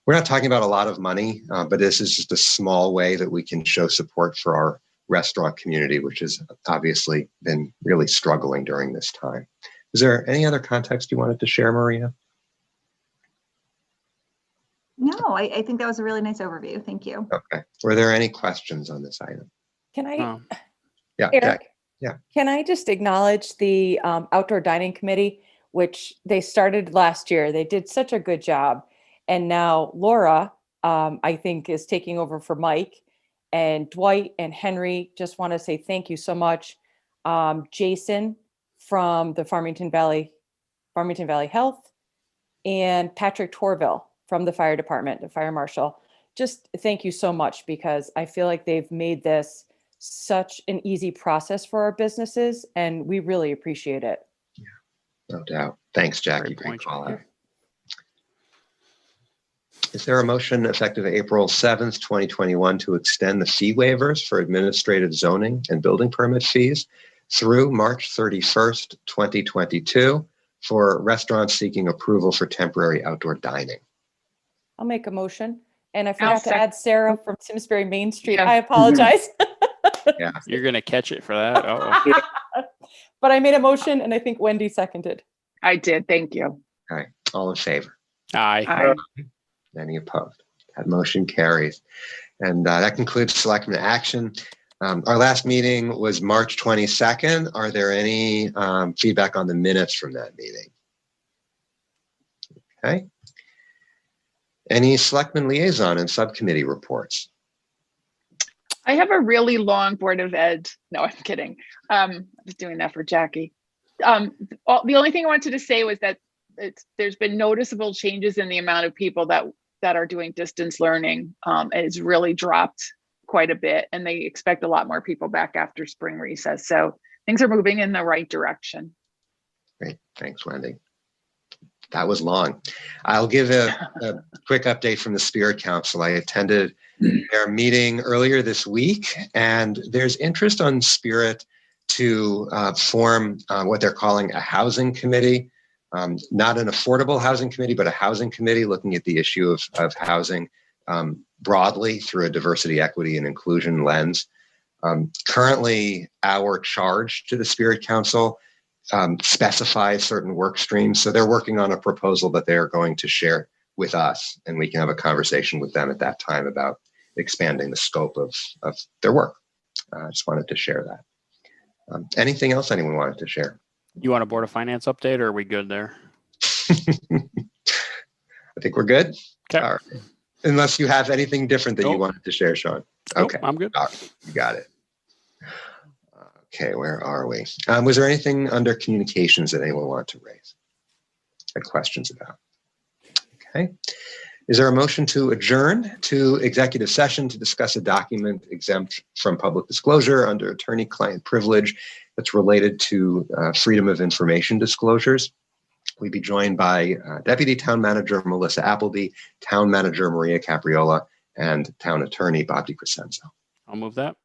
We're not talking about a lot of money, but this is just a small way that we can show support for our restaurant community, which has obviously been really struggling during this time. Is there any other context you wanted to share, Maria? No, I think that was a really nice overview. Thank you. Okay. Were there any questions on this item? Can I, Yeah. Eric, Jack. Yeah. can I just acknowledge the Outdoor Dining Committee, which they started last year. They did such a good job. And now Laura, I think, is taking over for Mike. And Dwight and Henry, just want to say thank you so much. Jason from the Farmington Valley Health, and Patrick Torville from the fire department, the fire marshal. Just thank you so much, because I feel like they've made this such an easy process for our businesses, and we really appreciate it. Yeah, no doubt. Thanks, Jackie. Great point. Call out. Is there a motion effective April 7th, 2021 to extend the fee waivers for administrative zoning and building permit fees through March 31st, 2022 for restaurants seeking approval for temporary outdoor dining? I'll make a motion. And I I'll forgot to sec- add Sarah from Simsbury Main Street. Yeah. I apologize. Yeah. You're going to catch it for that. Uh-oh. But I made a motion, and I think Wendy seconded. I did. Thank you. All right. All in favor? Aye. Aye. Any opposed? That motion carries. And that concludes Selectmen action. Our last meeting was March 22nd. Are there any feedback on the minutes from that meeting? Okay. Any Selectmen liaison and subcommittee reports? I have a really long Board of Ed. No, I'm kidding. I was doing that for Jackie. The only thing I wanted to say was that there's been noticeable changes in the amount of people that are doing distance learning. And it's really dropped quite a bit, and they expect a lot more people back after spring recess. So things are moving in the right direction. Great. Thanks, Wendy. That was long. I'll give a quick update from the Spirit Council. I attended their meeting earlier this week, and there's interest on Spirit to form what they're calling a housing committee, not an affordable housing committee, but a housing committee looking at the issue of housing broadly through a diversity, equity, and inclusion lens. Currently, our charge to the Spirit Council specifies certain work streams. So they're working on a proposal that they're going to share with us, and we can have a conversation with them at that time about expanding the scope of their work. I just wanted to share that. Anything else anyone wanted to share? You want a Board of Finance update, or are we good there? I think we're good. Okay. All right. Unless you have anything different that you Nope. wanted to share, Sean. Nope, Okay. I'm good. All right. You got it. Okay, where are we? Was there anything under communications that anyone wanted to raise? Had questions about? Okay. Is there a motion to adjourn to executive session to discuss a document exempt from public disclosure under attorney-client privilege that's related to freedom of information disclosures? We'd be joined by Deputy Town Manager Melissa Appleby, Town Manager Maria Capriola, and Town Attorney Bob DiCrescenzo. I'll move that.